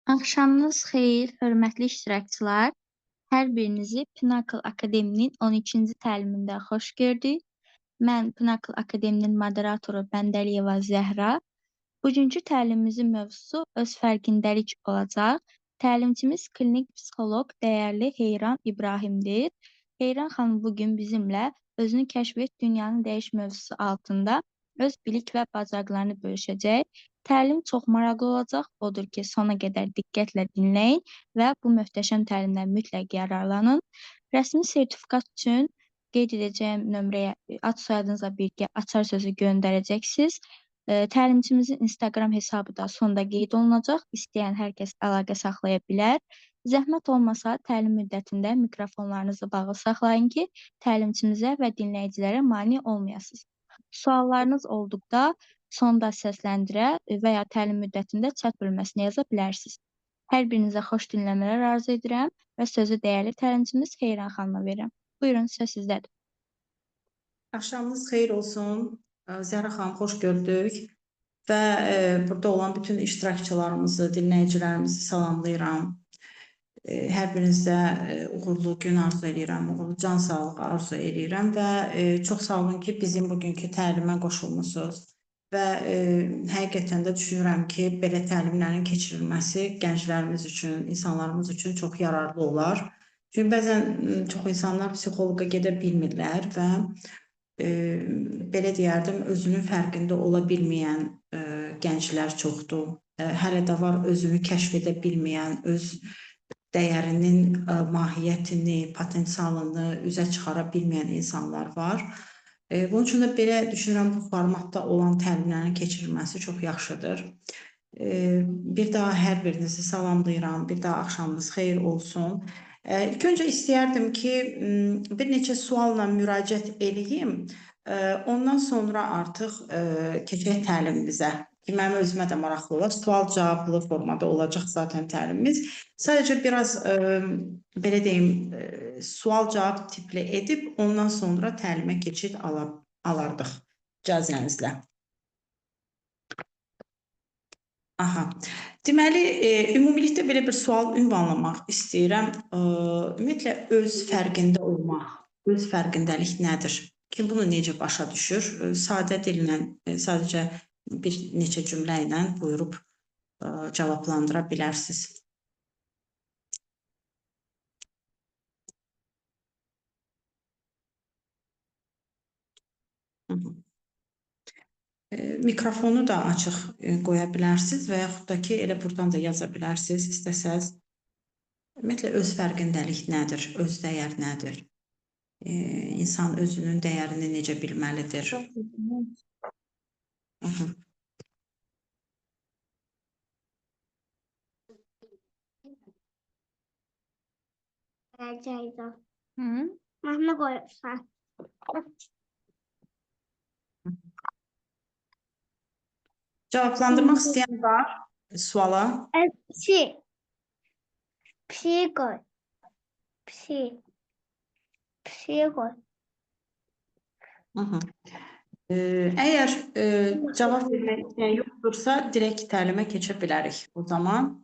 Axşamınız xeyir, hörmətli iştirakçılar. Hər birinizi Pinnacle Akademinin 12-ci təlimində xoş gördük. Mən Pinnacle Akademinin moderatoru Bəndəliyeva Zəhra. Bugünkü təlimimizin mövzusu öz fərqindəlik olacaq. Təlimçimiz klinik psixoloq dəyərli Heyran İbrahimdir. Heyran xanım bugün bizimlə özünü kəşf et, dünyanı dəyiş mövzusu altında öz bilik və bacarıqlarını bölüşəcək. Təlim çox maraqlı olacaq. Odur ki, sona qədər diqqətlə dinləyin və bu möhtəşəm təlimdən mütləq yararlanın. Rəsmi sertifikat üçün qeyd edəcəyim nömrəyə ad soyadınızla birgə açar sözü göndərəcəksiniz. Təlimçimizin Instagram hesabı da sonda qeyd olunacaq. İstəyən hər kəs əlaqə saxlaya bilər. Zəhmət olmasa təlim müddətində mikrofonlarınızı bağlı saxlayın ki, təlimçimizə və dinləyicilərə mane olmayasınız. Suallarınız olduqda sonda səsləndirə və ya təlim müddətində chat bölməsinə yaza bilərsiniz. Hər birinizə xoş dinləmələr arzu edirəm və sözü dəyərli təlimçimiz Heyran xanıma verirəm. Buyurun, söz sizdədir. Axşamınız xeyir olsun. Zəhra xanım, xoş gördük və burada olan bütün iştirakçılarımızı, dinləyicilərimizi salamlayıram. Hər birinizə uğurlu gün arzu edirəm, uğurlu can sağlığı arzu edirəm və çox sağ olun ki, bizim bugünkü təlimə qoşulmusunuz. Və həqiqətən də düşünürəm ki, belə təlimlərin keçirilməsi gənclərimiz üçün, insanlarımız üçün çox yararlı olar. Çünki bəzən çox insanlar psixoloqa gedə bilmirlər və belə deyərdim, özünün fərqində ola bilməyən gənclər çoxdur. Hələ də var özünü kəşf edə bilməyən, öz dəyərinin mahiyyətini, potensialını üzə çıxara bilməyən insanlar var. Bunun üçün də belə düşünürəm, bu formatda olan təlimlərin keçirilməsi çox yaxşıdır. Bir daha hər birinizi salamlayıram, bir daha axşamınız xeyir olsun. İlk öncə istəyərdim ki, bir neçə sualla müraciət edeyim, ondan sonra artıq keçək təlimimizə. Mənim özümə də maraqlı olar. Sual-cavablı formada olacaq zaten təlimimiz. Sadəcə biraz belə deyim, sual-cavab tipli edib, ondan sonra təlimə keçid alardıq icazənizlə. Aha. Deməli, ümumilikdə belə bir sual ünvanlamaq istəyirəm. Ümumiyyətlə, öz fərqində olmaq, öz fərqindəlik nədir? Kim bunu necə başa düşür? Sadə dillə, sadəcə bir neçə cümlə ilə buyurub cavablandıra bilərsiniz. Mikrofonu da açıq qoya bilərsiniz və yaxud da ki, elə buradan da yaza bilərsiniz istəsəz. Ümumiyyətlə, öz fərqindəlik nədir? Öz dəyər nədir? İnsan özünün dəyərini necə bilməlidir? Mahnı qoyursan. Cavablandırmaq istəyən var suala? Psi. Psi qoy. Psi. Psi qoy. Əgər cavab vermək istəyən yoxdursa, direkt təlimə keçə bilərik o zaman.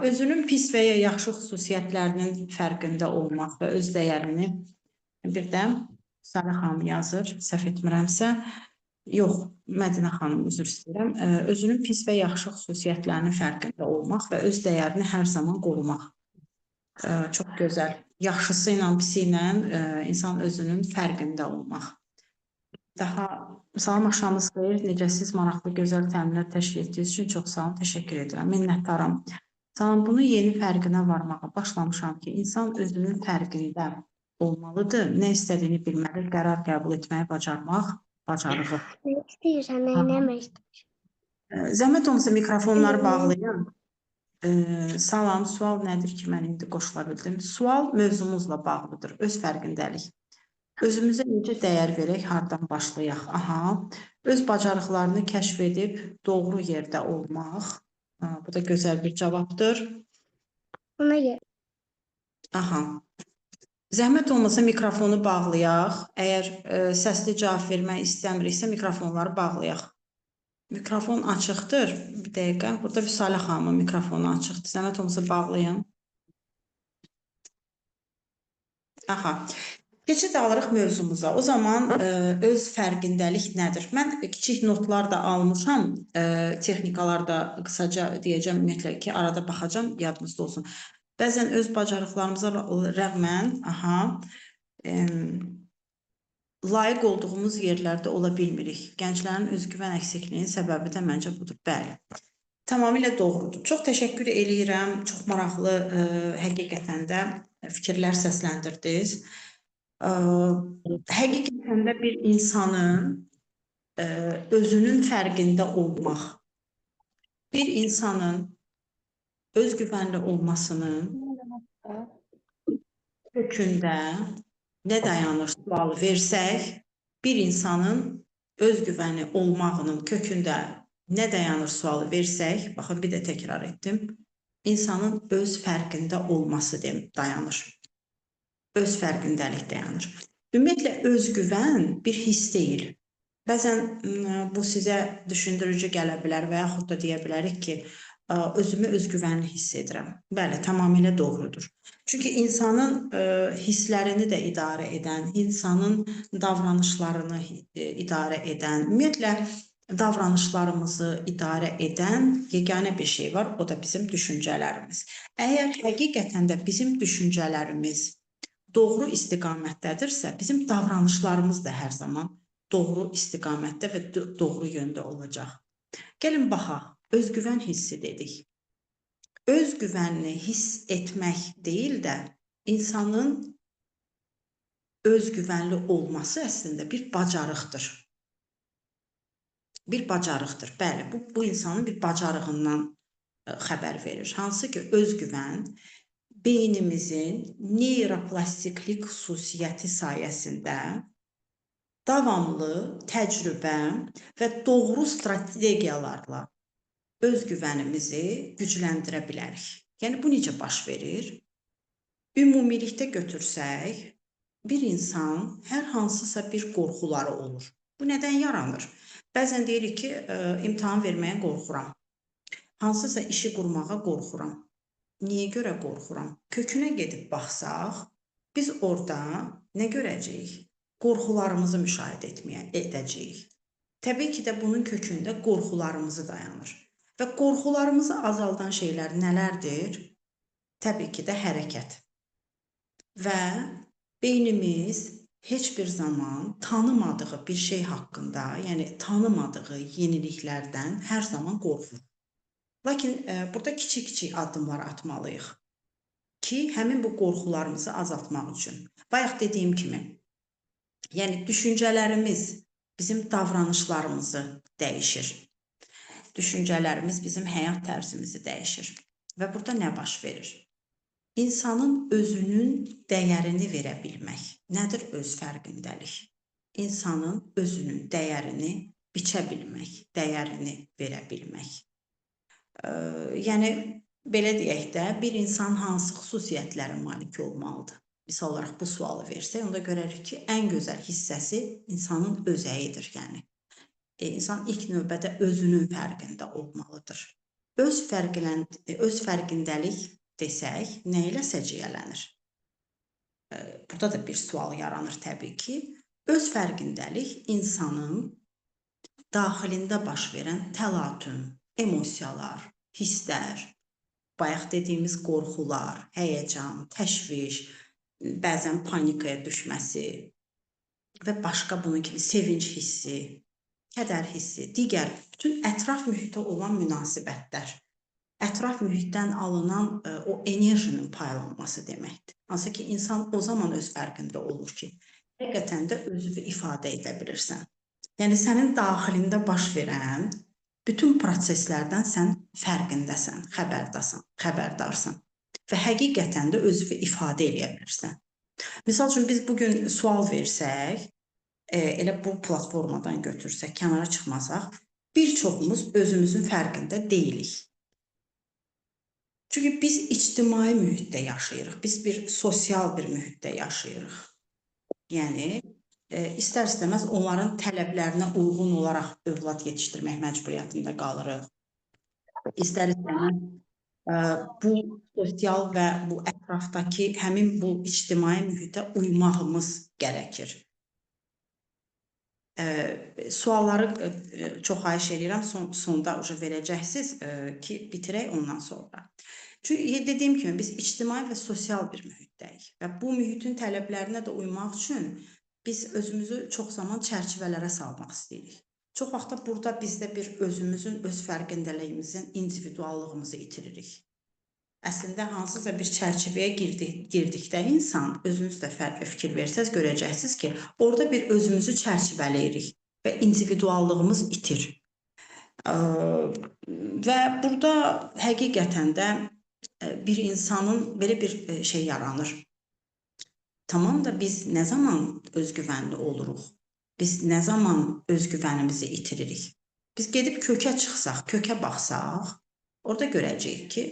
Özünün pis və ya yaxşı xüsusiyyətlərinin fərqində olmaq və öz dəyərini bir də Sarı xanım yazır, səhv etmirəmsə. Yox, Mədinə xanım, üzr istəyirəm. Özünün pis və yaxşı xüsusiyyətlərinin fərqində olmaq və öz dəyərini hər zaman qorumaq. Çox gözəl. Yaxşısı ilə, pisi ilə insan özünün fərqində olmaq. Salam, axşamınız xeyir. Necəsiz, maraqlı, gözəl təlimlər təşkil etdiyiniz üçün çox sağ olun, təşəkkür edirəm. Minnətdaram. Salam, bunun yeni fərqinə varmağa başlamışam ki, insan özünün fərqində olmalıdır. Nə istədiyini bilməli, qərar qəbul etməyi bacarmaq, bacarığı. Nə istəyirsən, nə istəyirsən? Zəhmət olmasa mikrofonları bağlayın. Salam, sual nədir ki, mən indi qoşula bildim? Sual mövzumuzla bağlıdır, öz fərqindəlik. Özümüzə necə dəyər verək, hardan başlayaq? Öz bacarıqlarını kəşf edib doğru yerdə olmaq. Bu da gözəl bir cavabdır. Ona görə. Zəhmət olmasa mikrofonu bağlayaq. Əgər səsli cavab vermək istəmiriksə, mikrofonları bağlayaq. Mikrofon açıqdır. Bir dəqiqə. Burada Vüsalə xanımın mikrofonu açıqdır. Zəhmət olmasa bağlayın. Aha. Keçid alırıq mövzumuza. O zaman öz fərqindəlik nədir? Mən kiçik notlar da almışam. Texnikalar da qısaca deyəcəm, ümumiyyətlə ki, arada baxacam, yadınızda olsun. Bəzən öz bacarıqlarımıza rəğmən, layiq olduğumuz yerlərdə ola bilmirik. Gənclərin özgüvən əksikliğinin səbəbi də məncə budur. Bəli. Tamamilə doğrudur. Çox təşəkkür eləyirəm. Çox maraqlı həqiqətən də fikirlər səsləndirdiniz. Həqiqətən də bir insanın özünün fərqində olmaq, bir insanın özgüvənli olmasının kökündə nə dayanır sualı versək, bir insanın özgüvəni olmağının kökündə nə dayanır sualı versək, baxın bir də təkrar etdim, insanın öz fərqində olması dayanır. Öz fərqindəlik dayanır. Ümumiyyətlə, özgüvən bir his deyil. Bəzən bu sizə düşündürücü gələ bilər və yaxud da deyə bilərik ki, özümü özgüvənli hiss edirəm. Bəli, tamamilə doğrudur. Çünki insanın hisslərini də idarə edən, insanın davranışlarını idarə edən, ümumiyyətlə, davranışlarımızı idarə edən yeganə bir şey var, o da bizim düşüncələrimiz. Əgər həqiqətən də bizim düşüncələrimiz doğru istiqamətdədirsə, bizim davranışlarımız da hər zaman doğru istiqamətdə və doğru yöndə olacaq. Gəlin baxaq, özgüvən hissi dedik. Özgüvənli hiss etmək deyil də, insanın özgüvənli olması əslində bir bacarıqdır. Bir bacarıqdır, bəli, bu insanın bir bacarığından xəbər verir. Hansı ki, özgüvən beynimizin neyroplastiklik xüsusiyyəti sayəsində davamlı təcrübə və doğru strategiyalarla özgüvənimizi gücləndirə bilərik. Yəni, bu necə baş verir? Ümumilikdə götürsək, bir insan hər hansısa bir qorxuları olur. Bu nədən yaranır? Bəzən deyirik ki, imtahan verməyə qorxuram. Hansısa işi qurmağa qorxuram. Niyə görə qorxuram? Kökünə gedib baxsaq, biz orada nə görəcəyik? Qorxularımızı müşahidə edəcəyik. Təbii ki də bunun kökündə qorxularımızı dayanır. Və qorxularımızı azaldan şeylər nələrdir? Təbii ki də hərəkət. Və beynimiz heç bir zaman tanımadığı bir şey haqqında, yəni tanımadığı yeniliklərdən hər zaman qorxur. Lakin burada kiçik-kiçik addımlar atmalıyıq ki, həmin bu qorxularımızı azaltmaq üçün. Bayaq dediyim kimi, yəni düşüncələrimiz bizim davranışlarımızı dəyişir. Düşüncələrimiz bizim həyat tərzimizi dəyişir. Və burada nə baş verir? İnsanın özünün dəyərini verə bilmək. Nədir öz fərqindəlik? İnsanın özünün dəyərini biçə bilmək, dəyərini verə bilmək. Yəni, belə deyək də, bir insan hansı xüsusiyyətlərə malik olmalıdır? Misal olaraq bu sualı versək, onda görərik ki, ən gözəl hissəsi insanın özəyidir. Yəni, insan ilk növbədə özünün fərqində olmalıdır. Öz fərqindəlik desək, nə ilə səciyyələnir? Burada da bir sual yaranır təbii ki. Öz fərqindəlik insanın daxilində baş verən təlatüm, emosiyalar, hisslər, bayaq dediyimiz qorxular, həyəcan, təşviş, bəzən panikaya düşməsi və başqa bunun kimi sevinç hissi, kədər hissi, digər bütün ətraf mühitə olan münasibətlər, ətraf mühitdən alınan o enerjinin paylanması deməkdir. Hansı ki, insan o zaman öz fərqində olur ki, həqiqətən də özünü ifadə edə bilirsən. Yəni, sənin daxilində baş verən bütün proseslərdən sən fərqindəsən, xəbərdarsan və həqiqətən də özünü ifadə edə bilirsən. Misal üçün, biz bugün sual versək, elə bu platformadan götürsək, kənara çıxmasaq, bir çoxumuz özümüzün fərqində deyilik. Çünki biz ictimai mühitdə yaşayırıq, biz bir sosial bir mühitdə yaşayırıq. Yəni, İstər-istəməz onların tələblərinə uyğun olaraq övlad yetişdirmək məcburiyyətində qalırıq. İstər-istəməz bu sosial və bu ətrafdakı həmin bu ictimai mühitə uymağımız gərəkir. Sualları çox xahiş edirəm, sonda verəcəksiniz ki, bitirək ondan sonra. Çünki dediyim kimi biz ictimai və sosial bir mühitdəyik və bu mühitin tələblərinə də uymaq üçün biz özümüzü çox zaman çərçivələrə salmaq istəyirik. Çox vaxt burada bizdə bir özümüzün, öz fərqindəliyimizin, individuallığımızı itiririk. Əslində, hansısa bir çərçivəyə girdikdə insan, özünüz də fikir versəz, görəcəksiniz ki, orada bir özümüzü çərçivələyirik və individuallığımız itir. Və burada həqiqətən də bir insanın belə bir şey yaranır. Tamam da biz nə zaman özgüvənli oluruq? Biz nə zaman özgüvənimizi itiririk? Biz gedib kökə çıxsaq, kökə baxsaq, orada görəcəyik ki,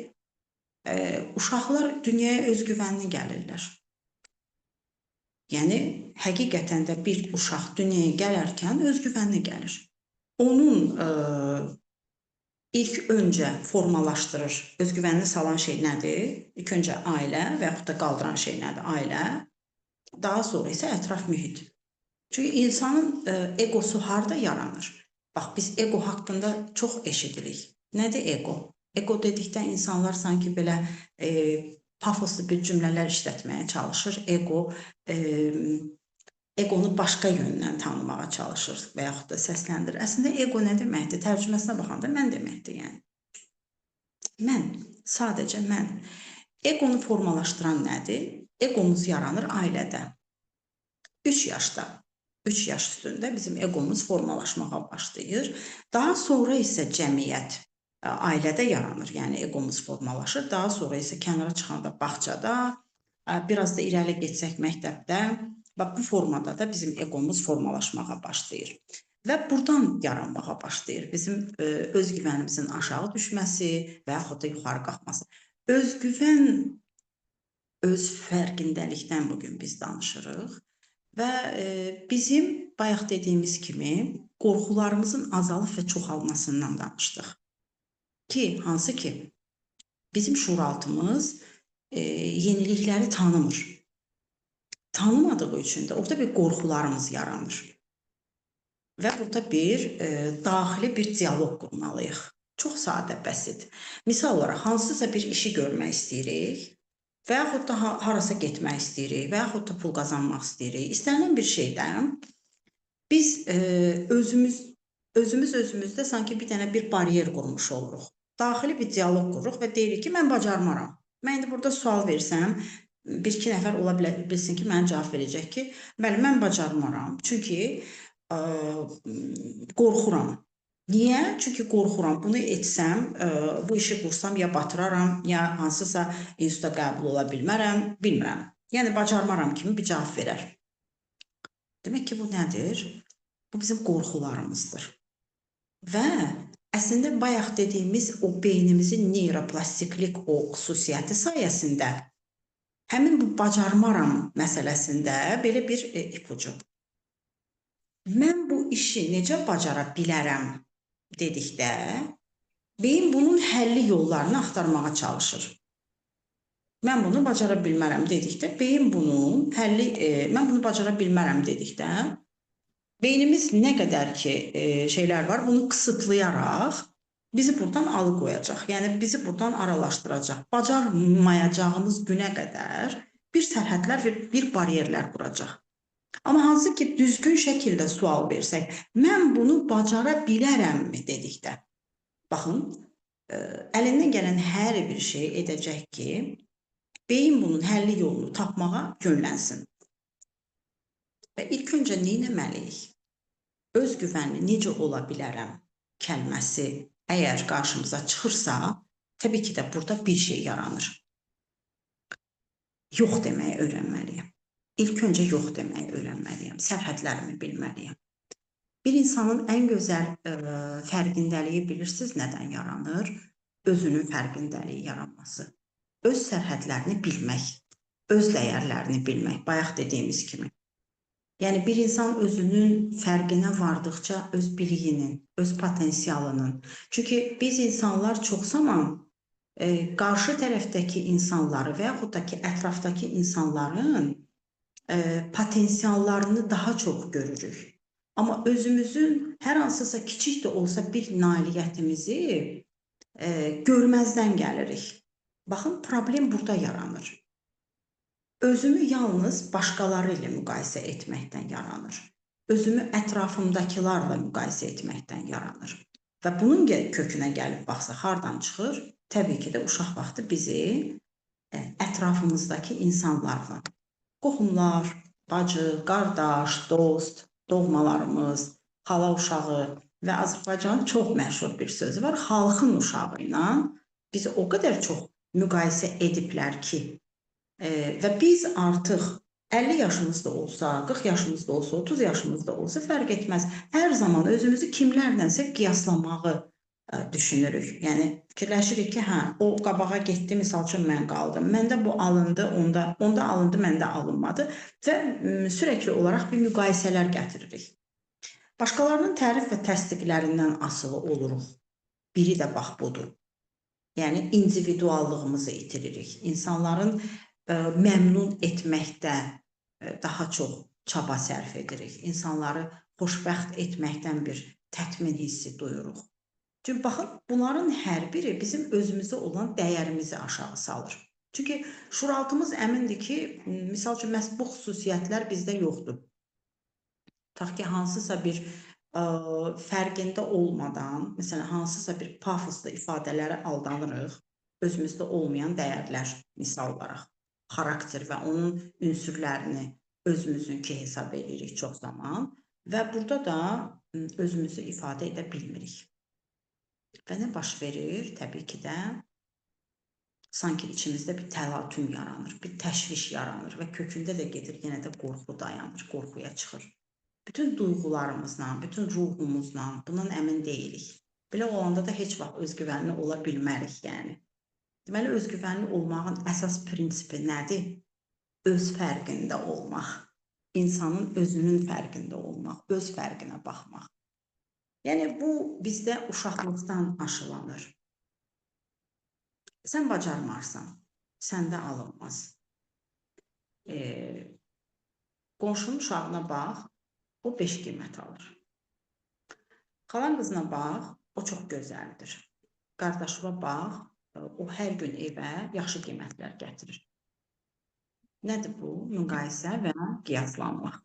uşaqlar dünyaya özgüvənli gəlirlər. Yəni, həqiqətən də bir uşaq dünyaya gələrkən özgüvənli gəlir. Onun ilk öncə formalaşdırır. Özgüvənli salan şey nədir? İlk öncə ailə və yaxud da qaldıran şey nədir? Ailə. Daha sonra isə ətraf mühit. Çünki insanın egosu harada yaranır? Bax, biz ego haqqında çox eşidirik. Nədir ego? Ego dedikdə insanlar sanki belə pafoslu bir cümlələr işlətməyə çalışır. Egonu başqa yöndən tanımağa çalışır və yaxud da səsləndirir. Əslində, ego nə deməkdir? Tərcüməsinə baxanda mən deməkdir, yəni. Mən, sadəcə mən. Egonu formalaşdıran nədir? Egomuz yaranır ailədə. 3 yaşda, 3 yaş üstündə bizim egomuz formalaşmağa başlayır. Daha sonra isə cəmiyyət ailədə yaranır, yəni egomuz formalaşır. Daha sonra isə kənara çıxanda bağçada, biraz da irəli getsək məktəbdə, bu formada da bizim egomuz formalaşmağa başlayır. Və buradan yaranmağa başlayır bizim özgüvənimizin aşağı düşməsi və yaxud da yuxarı qalxması. Özgüvən, öz fərqindəlikdən bugün biz danışırıq. Və bizim bayaq dediyimiz kimi qorxularımızın azalıb və çoxalmasından danışdıq. Hansı ki, bizim şuuraltımız yenilikləri tanımır. Tanımadığı üçün də orada bir qorxularımız yaranır. Və burada bir daxili bir diyaloq qurmalıyıq. Çox sadə, bəsit. Misal olaraq, hansısa bir işi görmək istəyirik və yaxud da harasa getmək istəyirik və yaxud da pul qazanmaq istəyirik. İstənilən bir şeydən biz özümüzdə sanki bir dənə bir bariyer qurmuş oluruq. Daxili bir diyaloq qururuq və deyirik ki, mən bacarmaram. Mən indi burada sual versəm, bir-iki nəfər ola bilsin ki, mənə cavab verəcək ki, bəli, mən bacarmaram. Çünki qorxuram. Niyə? Çünki qorxuram. Bunu etsəm, bu işi qursam ya batıraram, ya hansısa instituta qəbul ola bilmərəm, bilmirəm. Yəni, bacarmaram kimi bir cavab verər. Demək ki, bu nədir? Bu bizim qorxularımızdır. Və əslində, bayaq dediyimiz o beynimizin neyroplastiklik o xüsusiyyəti sayəsində həmin bu bacarmaram məsələsində belə bir ipucu. Mən bu işi necə bacara bilərəm dedikdə, beyin bunun həlli yollarını axtarmağa çalışır. Mən bunu bacara bilmərəm dedikdə, beyin bunun mən bunu bacara bilmərəm dedikdə, beynimiz nə qədər ki şeylər var, bunu qısıtlayaraq bizi buradan alıqoyacaq. Yəni, bizi buradan aralaşdıracaq. Bacarmayacağımız günə qədər bir sərhədlər, bir bariyerlər quracaq. Amma hansı ki, düzgün şəkildə sual versək, mən bunu bacara bilərəmmi dedikdə, baxın, əlindən gələn hər bir şey edəcək ki, beyin bunun həlli yolunu tapmağa yönlənsin. Və ilk öncə nə etməliyik? Özgüvənli necə ola bilərəm kəlməsi əgər qarşımıza çıxırsa, təbii ki də burada bir şey yaranır. Yox deməyi öyrənməliyəm. İlk öncə yox deməyi öyrənməliyəm. Sərhədlərimi bilməliyəm. Bir insanın ən gözəl fərqindəliyi bilirsiniz nədən yaranır? Özünün fərqindəliyi yaranması. Öz sərhədlərini bilmək, öz dəyərlərini bilmək, bayaq dediyimiz kimi. Yəni bir insan özünün fərqinə vardıqca öz biliyinin, öz potensialının. Çünki biz insanlar çox zaman qarşı tərəfdəki insanları və yaxud da ki, ətrafdakı insanların potensiallarını daha çox görürük. Amma özümüzün hər hansısa kiçik də olsa bir nailiyyətimizi görməzdən gəlirik. Baxın, problem burada yaranır. Özümü yalnız başqaları ilə müqayisə etməkdən yaranır. Özümü ətrafımdakilarla müqayisə etməkdən yaranır. Və bunun kökünə gəlib baxsaq, hardan çıxır? Təbii ki də uşaq vaxtı bizi ətrafımızdakı insanlarla, qohumlar, bacı, qardaş, dost, doğmalarımız, xala uşağı və Azərbaycanın çox məşhur bir sözü var. Xalqın uşağı ilə bizi o qədər çox müqayisə ediblər ki, və biz artıq 50 yaşımızda olsa, 40 yaşımızda olsa, 30 yaşımızda olsa fərq etməz. Hər zaman özümüzü kimlərlənsə qiyaslamağı düşünürük. Yəni fikirləşirik ki, hə, o qabağa getdi, misal üçün mən qaldım. Məndə bu alındı, onda alındı, məndə alınmadı və sürəkli olaraq bir müqayisələr gətiririk. Başqalarının tərif və təsdiqlərindən asılı oluruq. Biri də bax budur. Yəni individuallığımızı itiririk. İnsanların məmnun etməkdə daha çox çaba sərf edirik. İnsanları xoşbəxt etməkdən bir tətmin hissi duyuruq. Çünki baxın, bunların hər biri bizim özümüzə olan dəyərimizi aşağı salır. Çünki şuuraltımız əmindir ki, misal üçün, məhz bu xüsusiyyətlər bizdə yoxdur. Tutaq ki, hansısa bir fərqində olmadan, məsələn, hansısa bir pafoslu ifadələrə aldanırıq, özümüzdə olmayan dəyərlər misal olaraq, xarakter və onun ünsürlərini özümüzünki hesab edirik çox zaman və burada da özümüzü ifadə edə bilmirik. Və nə baş verir? Təbii ki də sanki içimizdə bir təlatüm yaranır, bir təşviş yaranır və kökündə də gedir, yenə də qorxu dayanır, qorxuya çıxır. Bütün duyğularımızla, bütün ruhumuzla bundan əmin deyilik. Belə olanda da heç vaxt özgüvənli ola bilmərik, yəni. Deməli, özgüvənli olmağın əsas prinsipi nədir? Öz fərqində olmaq. İnsanın özünün fərqində olmaq, öz fərqinə baxmaq. Yəni, bu bizdə uşaqlıqdan aşılanır. Sən bacarmarsan, səndə alınmaz. Qonşunun uşağına bax, o 5 qiymət alır. Xalan qızına bax, o çox gözəldir. Qardaşıma bax, o hər gün evə yaxşı qiymətlər gətirir. Nədir bu? Müqayisə və qiyaslanmaq.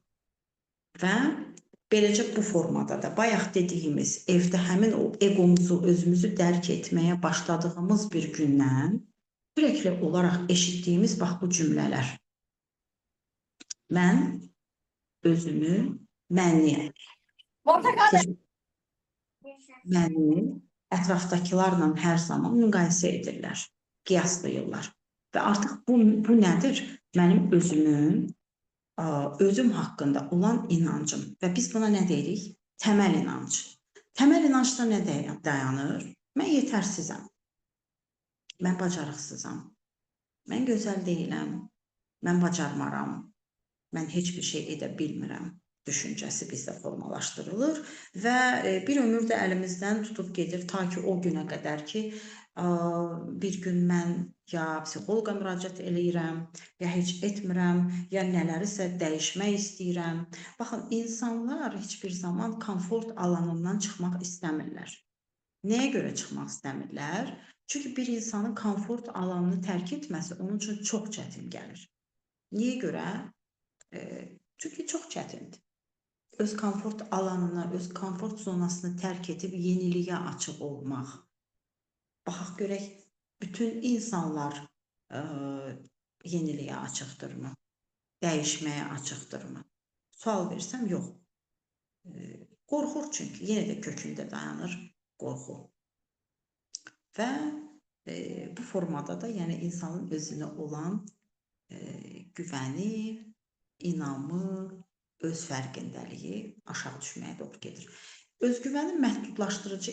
Və beləcə bu formada da bayaq dediyimiz evdə həmin o egomuzu, özümüzü dərk etməyə başladığımız bir gündən sürekli olaraq eşitdiyimiz bax bu cümlələr. Mən özümü mənliyəm. Məni ətrafdakilarla hər zaman müqayisə edirlər, qiyaslayırlar. Və artıq bu nədir? Mənim özüm haqqında olan inancım. Və biz buna nə deyirik? Təməl inanc. Təməl inancda nə dayanır? Mən yetərsizəm. Mən bacarıqsızam. Mən gözəl deyiləm. Mən bacarmaram. Mən heç bir şey edə bilmirəm düşüncəsi bizdə formalaşdırılır və bir ömür də əlimizdən tutub gedir ta ki o günə qədər ki, bir gün mən ya psixoloqa müraciət eləyirəm, ya heç etmirəm, ya nələrisə dəyişmək istəyirəm. Baxın, insanlar heç bir zaman komfort alanından çıxmaq istəmirlər. Nəyə görə çıxmaq istəmirlər? Çünki bir insanın komfort alanını tərk etməsi onun üçün çox çətin gəlir. Niyə görə? Çünki çox çətindir. Öz komfort alanını, öz komfort zonasını tərk edib yeniliyə açıq olmaq. Baxaq görək, bütün insanlar yeniliyə açıqdırmı? Dəyişməyə açıqdırmı? Sual versəm, yox. Qorxur çünki, yenə də kökündə dayanır qorxu. Və bu formada da yəni insanın özünə olan güvəni, inamı, öz fərqindəliyi aşağı düşməyə doğru gedir. Özgüvənin məhdudlaşdırıcı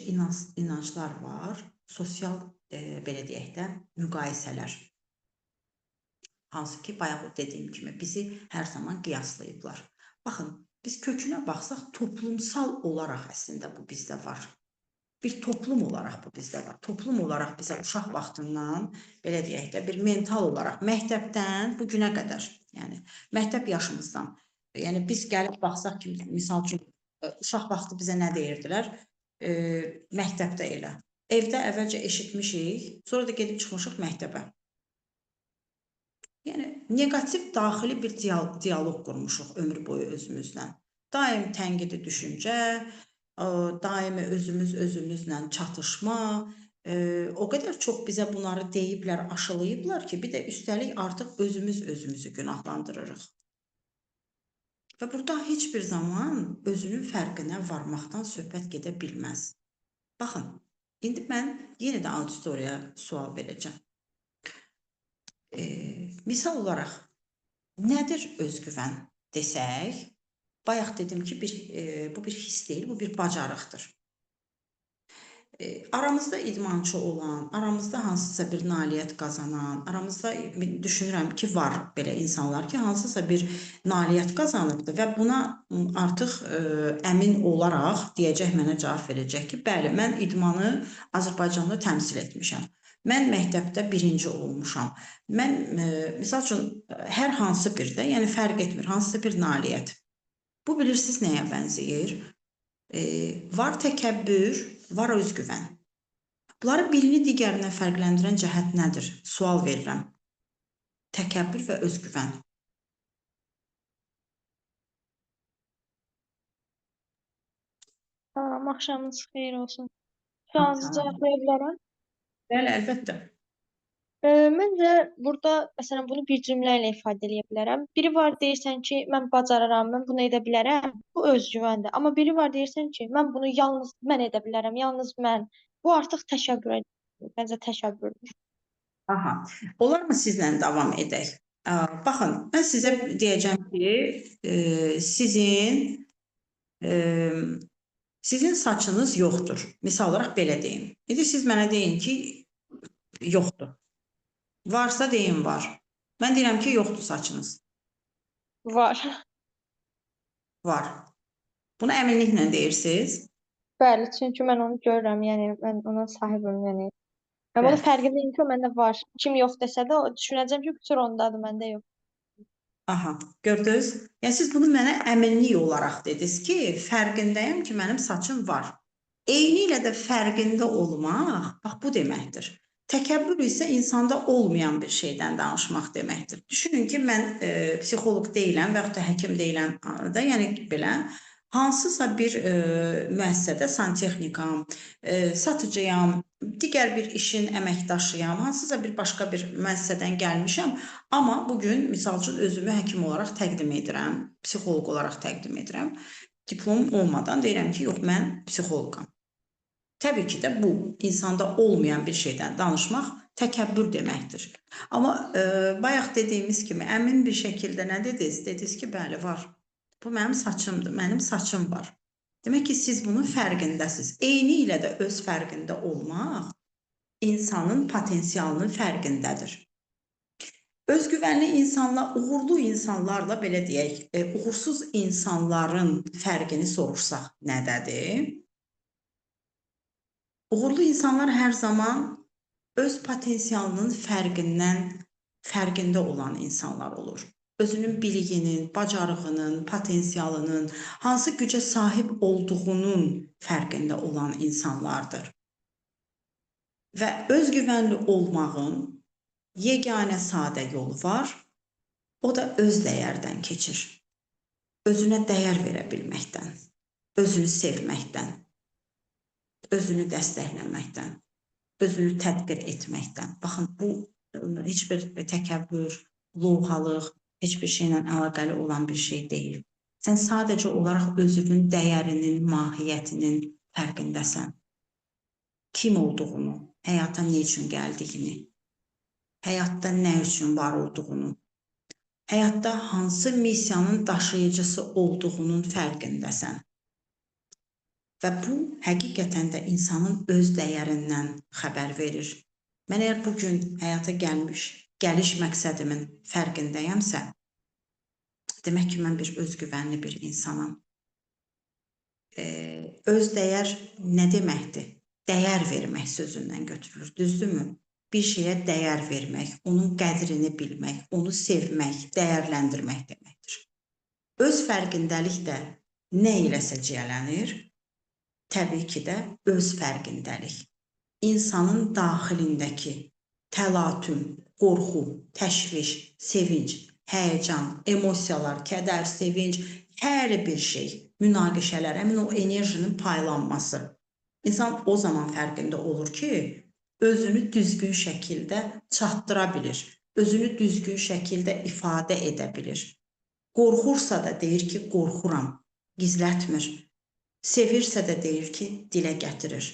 inanclar var, sosial, belə deyək də, müqayisələr. Hansı ki, bayaq dediyim kimi bizi hər zaman qiyaslayıblar. Baxın, biz kökünə baxsaq, toplumsal olaraq əslində bu bizdə var. Bir toplum olaraq bu bizdə var. Toplum olaraq bizə uşaq vaxtından, belə deyək də, bir mental olaraq məktəbdən bu günə qədər, yəni məktəb yaşımızdan, yəni biz gəlib baxsaq ki, misal üçün, uşaq vaxtı bizə nə deyirdilər? Məktəbdə elə. Evdə əvvəlcə eşitmişik, sonra da gedib çıxmışıq məktəbə. Yəni, negativ daxili bir diyaloq qurmuşuq ömür boyu özümüzlə. Daim tənqidi düşüncə, daimi özümüzlə çatışma, o qədər çox bizə bunları deyiblər, aşılayıblar ki, bir də üstəlik artıq özümüzü günahlandırırıq. Və burada heç bir zaman özünün fərqinə varmaqdan söhbət gedə bilməz. Baxın, indi mən yenə də auditoriyaya sual verəcəm. Misal olaraq, nədir özgüvən desək, bayaq dedim ki, bu bir his deyil, bu bir bacarıqdır. Aramızda idmançı olan, aramızda hansısa bir nailiyyət qazanan, aramızda düşünürəm ki, var belə insanlar ki, hansısa bir nailiyyət qazanıbdır və buna artıq əmin olaraq deyəcək, mənə cavab verəcək ki, bəli, mən idmanı Azərbaycanda təmsil etmişəm. Mən məktəbdə birinci olmuşam. Mən, misal üçün, hər hansı bir də, yəni fərq etmir, hansısa bir nailiyyət. Bu, bilirsiniz nəyə bənzəyir? Var təkəbbür, var özgüvən. Bunları birini digərindən fərqləndirən cəhət nədir? Sual verirəm. Təkəbbür və özgüvən. Tamam, axşamınız xeyir olsun. Sualınızı cavablaya bilərəm. Bəli, əlbəttə. Məncə burada məsələn bunu bir cümlə ilə ifadə edə bilərəm. Biri var deyirsən ki, mən bacararam, mən bunu edə bilərəm. Bu özgüvəndir. Amma biri var deyirsən ki, mən bunu yalnız mən edə bilərəm, yalnız mən. Bu artıq təşəkkür. Məncə təşəkkürdür. Aha. Olarmı sizlə davam edək? Baxın, mən sizə deyəcəm ki, sizin saçınız yoxdur. Misal olaraq belə deyim. İndi siz mənə deyin ki, yoxdur. Varsa deyin var. Mən deyirəm ki, yoxdur saçınız. Var. Var. Bunu əminliklə deyirsiniz. Bəli, çünki mən onu görürəm, yəni mən ona sahibəm, yəni. Mən bunu fərqindəyim ki, o məndə var. Kim yox desə də, düşünəcəm ki, qüsur ondadır, məndə yox. Aha, gördünüz? Yəni siz bunu mənə əminlik olaraq dediniz ki, fərqindəyəm ki, mənim saçım var. Eyni ilə də fərqində olmaq, bax bu deməkdir. Təkəbbür isə insanda olmayan bir şeydən danışmaq deməkdir. Düşünün ki, mən psixoloq deyiləm və yaxud da həkim deyiləm da, yəni belə hansısa bir müəssisədə santexnikam, satıcıyam, digər bir işin əməkdaşıyam, hansısa bir başqa bir müəssisədən gəlmişəm, amma bugün misal üçün özümü həkim olaraq təqdim edirəm, psixoloq olaraq təqdim edirəm. Diplom olmadan deyirəm ki, yox, mən psixoloqam. Təbii ki də bu, insanda olmayan bir şeydən danışmaq təkəbbür deməkdir. Amma bayaq dediyimiz kimi, əmin bir şəkildə nə dediniz? Dediniz ki, bəli, var. Bu mənim saçımdır, mənim saçım var. Demək ki, siz bunun fərqindəsiniz. Eyni ilə də öz fərqində olmaq insanın potensialının fərqindədir. Özgüvənli insanlar, uğurlu insanlarla belə deyək, uğursuz insanların fərqini soruşsaq nədədir? Uğurlu insanlar hər zaman öz potensialının fərqində olan insanlar olur. Özünün biliyinin, bacarığının, potensialının, hansı gücə sahib olduğunun fərqində olan insanlardır. Və özgüvənli olmağın yeganə sadə yolu var, o da öz dəyərdən keçir. Özünə dəyər verə bilməkdən, özünü sevməkdən, özünü dəstəkləməkdən, özünü tədbir etməkdən. Baxın, bu heç bir təkəbbür, lovğalıq, heç bir şeylə əlaqəli olan bir şey deyil. Sən sadəcə olaraq özünün dəyərinin, mahiyyətinin fərqindəsən. Kim olduğunu, həyata nə üçün gəldiyini, həyatda nə üçün var olduğunu, həyatda hansı missiyanın daşıyıcısı olduğunun fərqindəsən. Və bu, həqiqətən də insanın öz dəyərindən xəbər verir. Mən əgər bugün həyata gəliş məqsədimin fərqindəyəmsə, Demək ki, mən bir özgüvənli bir insanam. Öz dəyər nə deməkdir? Dəyər vermək sözündən götürülür, düzdürmü? Bir şeyə dəyər vermək, onun qədrini bilmək, onu sevmək, dəyərləndirmək deməkdir. Öz fərqindəlik də nə iləsə ciyələnir? Təbii ki də öz fərqindəlik. İnsanın daxilindəki təlatüm, qorxu, təşviş, sevinc, həyəcan, emosiyalar, kədər, sevinc, hər bir şey, münaqişələr, həmin o enerjinin paylanması. İnsan o zaman fərqində olur ki, özünü düzgün şəkildə çatdıra bilir, özünü düzgün şəkildə ifadə edə bilir. Qorxursa da deyir ki, qorxuram, gizlətmir. Sevirsə də deyir ki, dilə gətirir.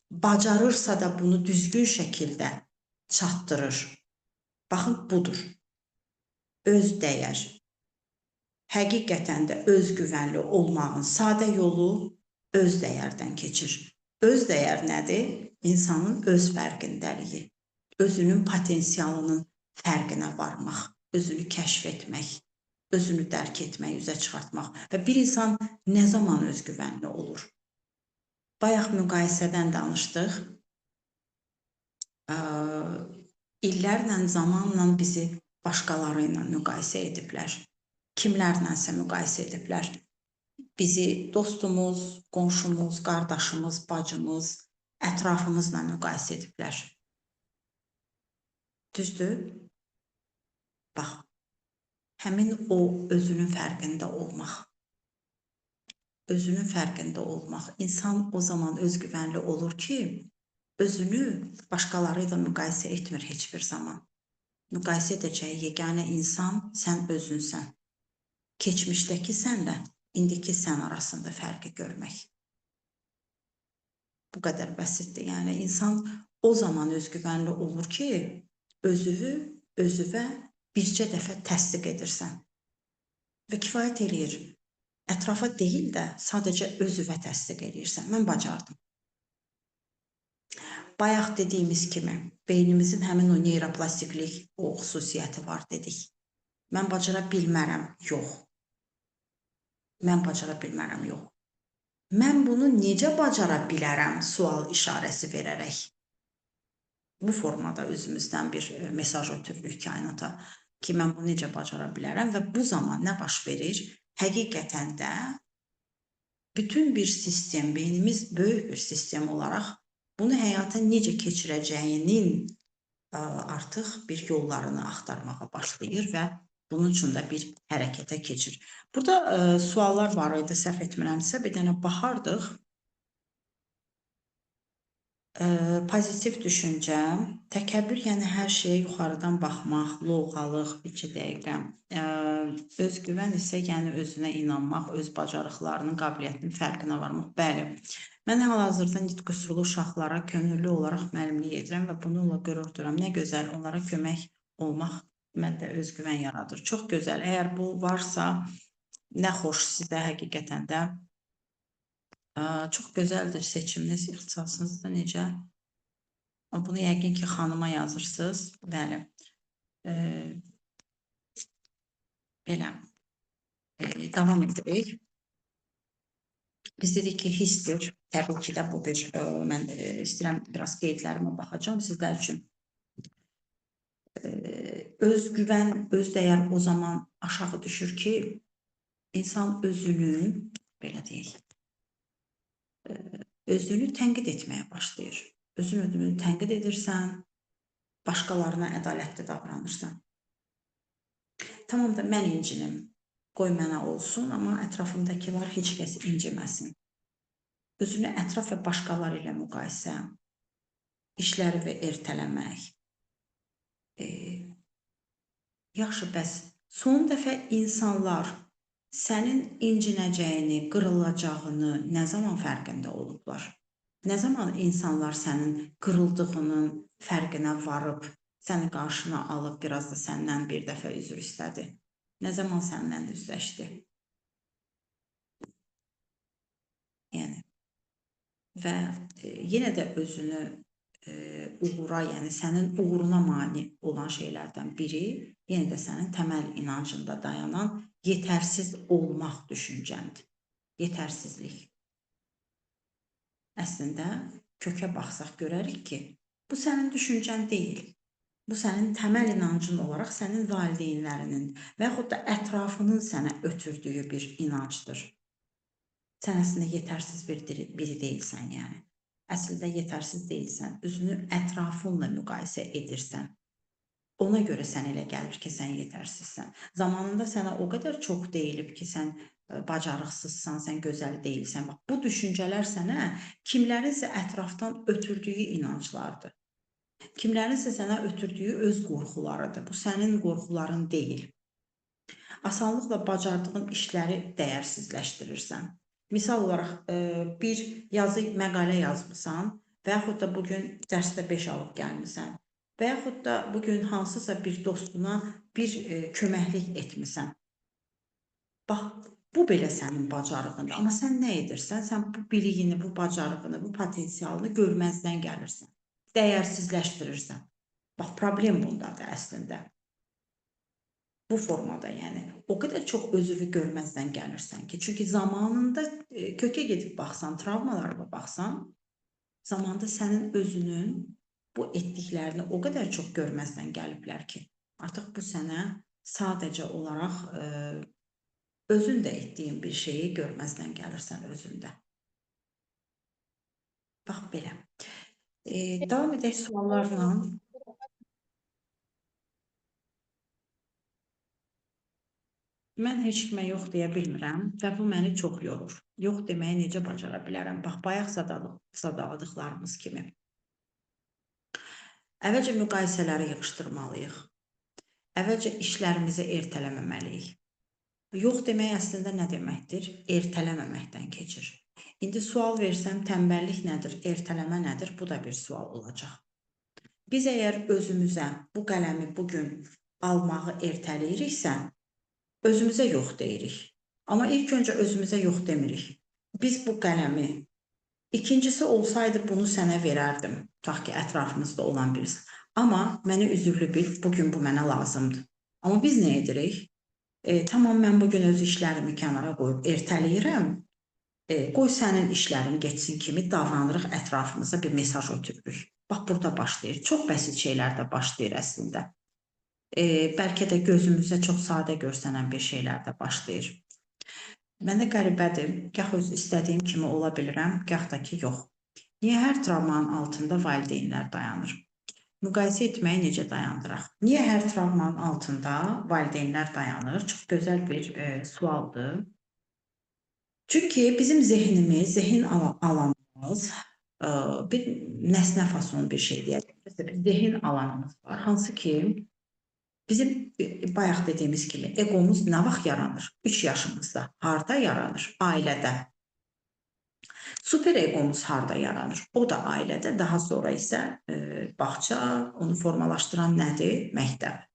Bacarırsa da bunu düzgün şəkildə çatdırır. Baxın, budur. Öz dəyər. Həqiqətən də özgüvənli olmağın sadə yolu öz dəyərdən keçir. Öz dəyər nədir? İnsanın öz fərqindəliyi, özünün potensialının fərqinə varmaq, özünü kəşf etmək, özünü dərk etmək, üzə çıxartmaq. Və bir insan nə zaman özgüvənli olur? Bayaq müqayisədən danışdıq. İllərlə, zamanla bizi başqaları ilə müqayisə ediblər. Kimlərlənsə müqayisə ediblər. Bizi dostumuz, qonşumuz, qardaşımız, bacımız, ətrafımızla müqayisə ediblər. Düzdür? Bax, həmin o özünün fərqində olmaq. Özünün fərqində olmaq. İnsan o zaman özgüvənli olur ki, özünü başqaları ilə müqayisə etmir heç bir zaman. Müqayisə edəcəyi yeganə insan sən özünsən. Keçmişdəki sənlə indiki sən arasında fərqi görmək. Bu qədər bəsitdir. Yəni, insan o zaman özgüvənli olur ki, özüvə bircə dəfə təsdiq edirsən. Və kifayət eləyir. Ətrafa deyil də sadəcə özüvə təsdiq edirsən. Mən bacardım. Bayaq dediyimiz kimi, beynimizin həmin o neyroplastiklik o xüsusiyyəti var dedik. Mən bacara bilmərəm, yox. Mən bacara bilmərəm, yox. Mən bunu necə bacara bilərəm sual işarəsi verərək. Bu formada özümüzdən bir mesaj ötürürük kainata ki, mən bunu necə bacara bilərəm və bu zaman nə baş verir? Həqiqətən də bütün bir sistem, beynimiz böyük bir sistem olaraq bunu həyata necə keçirəcəyinin artıq bir yollarını axtarmağa başlayır və bunun üçün də bir hərəkətə keçir. Burada suallar var idi, səhv etmirəmsə, bir dənə baxardıq. Pozitiv düşüncə, təkəbbür, yəni hər şeyə yuxarıdan baxmaq, lovğalıq, 2 dəqiqə. Özgüvən isə yəni özünə inanmaq, öz bacarıqlarının, qabiliyyətinin fərqinə varmaq. Bəli, mən hal-hazırda nitq-qüsurlu uşaqlara könüllü olaraq müəllimlik edirəm və bununla qürur duyuram. Nə gözəl, onlara kömək olmaq məndə özgüvən yaradır. Çox gözəl, əgər bu varsa, nə xoş sizə həqiqətən də. Çox gözəldir seçiminiz, ixtisasınız da necə? Bunu yəqin ki, xanıma yazırsınız. Bəli. Belə. Davam edirik. Biz dedik ki, hissdir. Təbii ki də bu bir, mən istəyirəm biraz qeydlərimə baxacağım sizlər üçün. Özgüvən, öz dəyər o zaman aşağı düşür ki, insan özünü, belə deyək, özünü tənqid etməyə başlayır. Özünü tənqid edirsən, başqalarına ədalətli davranırsan. Tamam da mən incinim, qoy mənə olsun, amma ətrafımdakılar heç kəs inciməsin. Özünü ətraf və başqaları ilə müqayisə, işləri ertələmək. Yaxşı, bəs son dəfə insanlar sənin incinəcəyini, qırılacağını nə zaman fərqində olublar? Nə zaman insanlar sənin qırıldığının fərqinə varıb, səni qarşına alıb, biraz da səndən bir dəfə üzr istədi? Nə zaman səndən üzləşdi? Yəni, və yenə də özünü uğura, yəni sənin uğuruna mane olan şeylərdən biri, yenə də sənin təməl inancında dayanan yetərsiz olmaq düşüncəndir. Yetərsizlik. Əslində, kökə baxsaq görərik ki, bu sənin düşüncən deyil. Bu sənin təməl inancın olaraq sənin valideynlərinin və yaxud da ətrafının sənə ötürdüyü bir inancdır. Sən əslində yetərsiz biri deyilsən, yəni. Əslində yetərsiz deyilsən, özünü ətrafınla müqayisə edirsən. Ona görə sən elə gəlir ki, sən yetərsizsən. Zamanında sənə o qədər çox deyilib ki, sən bacarıqsızsan, sən gözəl deyilsən. Bax, bu düşüncələr sənə kimlərinsə ətrafdan ötürdüyü inanclardır. Kimlərinsə sənə ötürdüyü öz qorxularıdır. Bu sənin qorxuların deyil. Asanlıqla bacardığın işləri dəyərsizləşdirirsən. Misal olaraq bir yazı məqalə yazmısan və yaxud da bugün dərsdə 5 alıb gəlmisən və yaxud da bugün hansısa bir dostuna bir köməklik etmisən. Bax, bu belə sənin bacarığındır. Amma sən nə edirsən? Sən bu biliyini, bu bacarığını, bu potensialını görməzdən gəlirsən. Dəyərsizləşdirirsən. Bax, problem bundadır əslində. Bu formada, yəni o qədər çox özünü görməzdən gəlirsən ki, çünki zamanında kökə gedib baxsan, travmalarına baxsan, zamanında sənin özünün bu etdiklərini o qədər çox görməzdən gəliblər ki, artıq bu sənə sadəcə olaraq özün də etdiyin bir şeyi görməzdən gəlirsən özündə. Bax belə. Davam edək suallarla. Mən heç kimə yox deyə bilmirəm və bu məni çox yorur. Yox deməyi necə bacara bilərəm? Bax, bayaq sadaladıqlarımız kimi. Əvvəlcə müqayisələri yığışdırmalıyıq. Əvvəlcə işlərimizi ertələməməliyik. Yox demək əslində nə deməkdir? Ertələməməkdən keçir. İndi sual versəm, tənbəllik nədir, ertələmə nədir? Bu da bir sual olacaq. Biz əgər özümüzə bu qələmi bugün almağı ertələyiriksə, özümüzə yox deyirik. Amma ilk öncə özümüzə yox demirik. Biz bu qələmi, ikincisi olsaydı bunu sənə verərdim, tutaq ki, ətrafımızda olan birisi. Amma məni üzürlü bil, bugün bu mənə lazımdır. Amma biz nə edirik? Tamam, mən bugün öz işlərimi kənara qoyub ertələyirəm, qoy sənin işlərin geçsin kimi davranırıq, ətrafımıza bir mesaj ötürürük. Bax, burada başlayır. Çox bəsit şeylərdə başlayır əslində. Bəlkə də gözümüzə çox sadə görsənən bir şeylər də başlayır. Mənə qəribədir, gah öz istədiyim kimi ola bilirəm, gah da ki, yox. Niyə hər travmanın altında valideynlər dayanır? Müqayisə etməyi necə dayandıraq? Niyə hər travmanın altında valideynlər dayanır? Çox gözəl bir sualdır. Çünki bizim zehnimiz, zehin alanımız bir nəsnə fason bir şey deyək. Bir zehin alanımız var, hansı ki, bizim bayaq dediyimiz kimi egomuz nə vaxt yaranır? 3 yaşımızda. Harda yaranır? Ailədə. Super egomuz harda yaranır? O da ailədə. Daha sonra isə bağça, onu formalaşdıran nədir? Məktəb.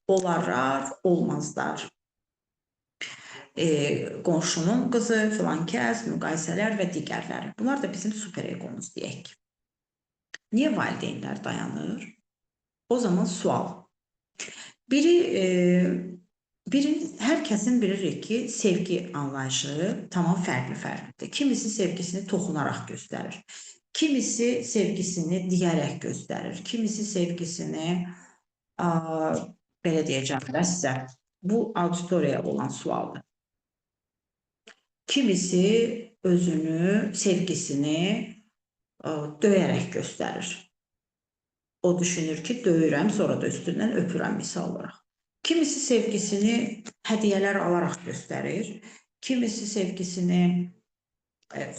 Olarlar, olmazlar. Qonşunun qızı, filan kəs, müqayisələr və digərləri. Bunlar da bizim super egomuz deyək ki. Niyə valideynlər dayanır? O zaman sual. Hər kəsin bilirik ki, sevgi anlayışı tamam fərqli-fərqlidir. Kimisi sevgisini toxunaraq göstərir. Kimisi sevgisini deyərək göstərir. Kimisi sevgisini, belə deyəcəm də sizə, bu auditoriyaya olan sualdır. Kimisi özünü, sevgisini döyərək göstərir. O düşünür ki, döyürəm, sonra da üstündən öpürəm misal olaraq. Kimisi sevgisini hədiyyələr alaraq göstərir. Kimisi sevgisini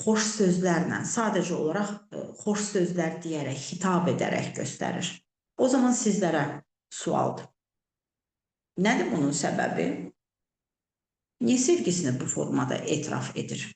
xoş sözlərlə, sadəcə olaraq xoş sözlər deyərək, xitab edərək göstərir. O zaman sizlərə sualdır. Nədir bunun səbəbi? Niyə sevgisini bu formada etiraf edir?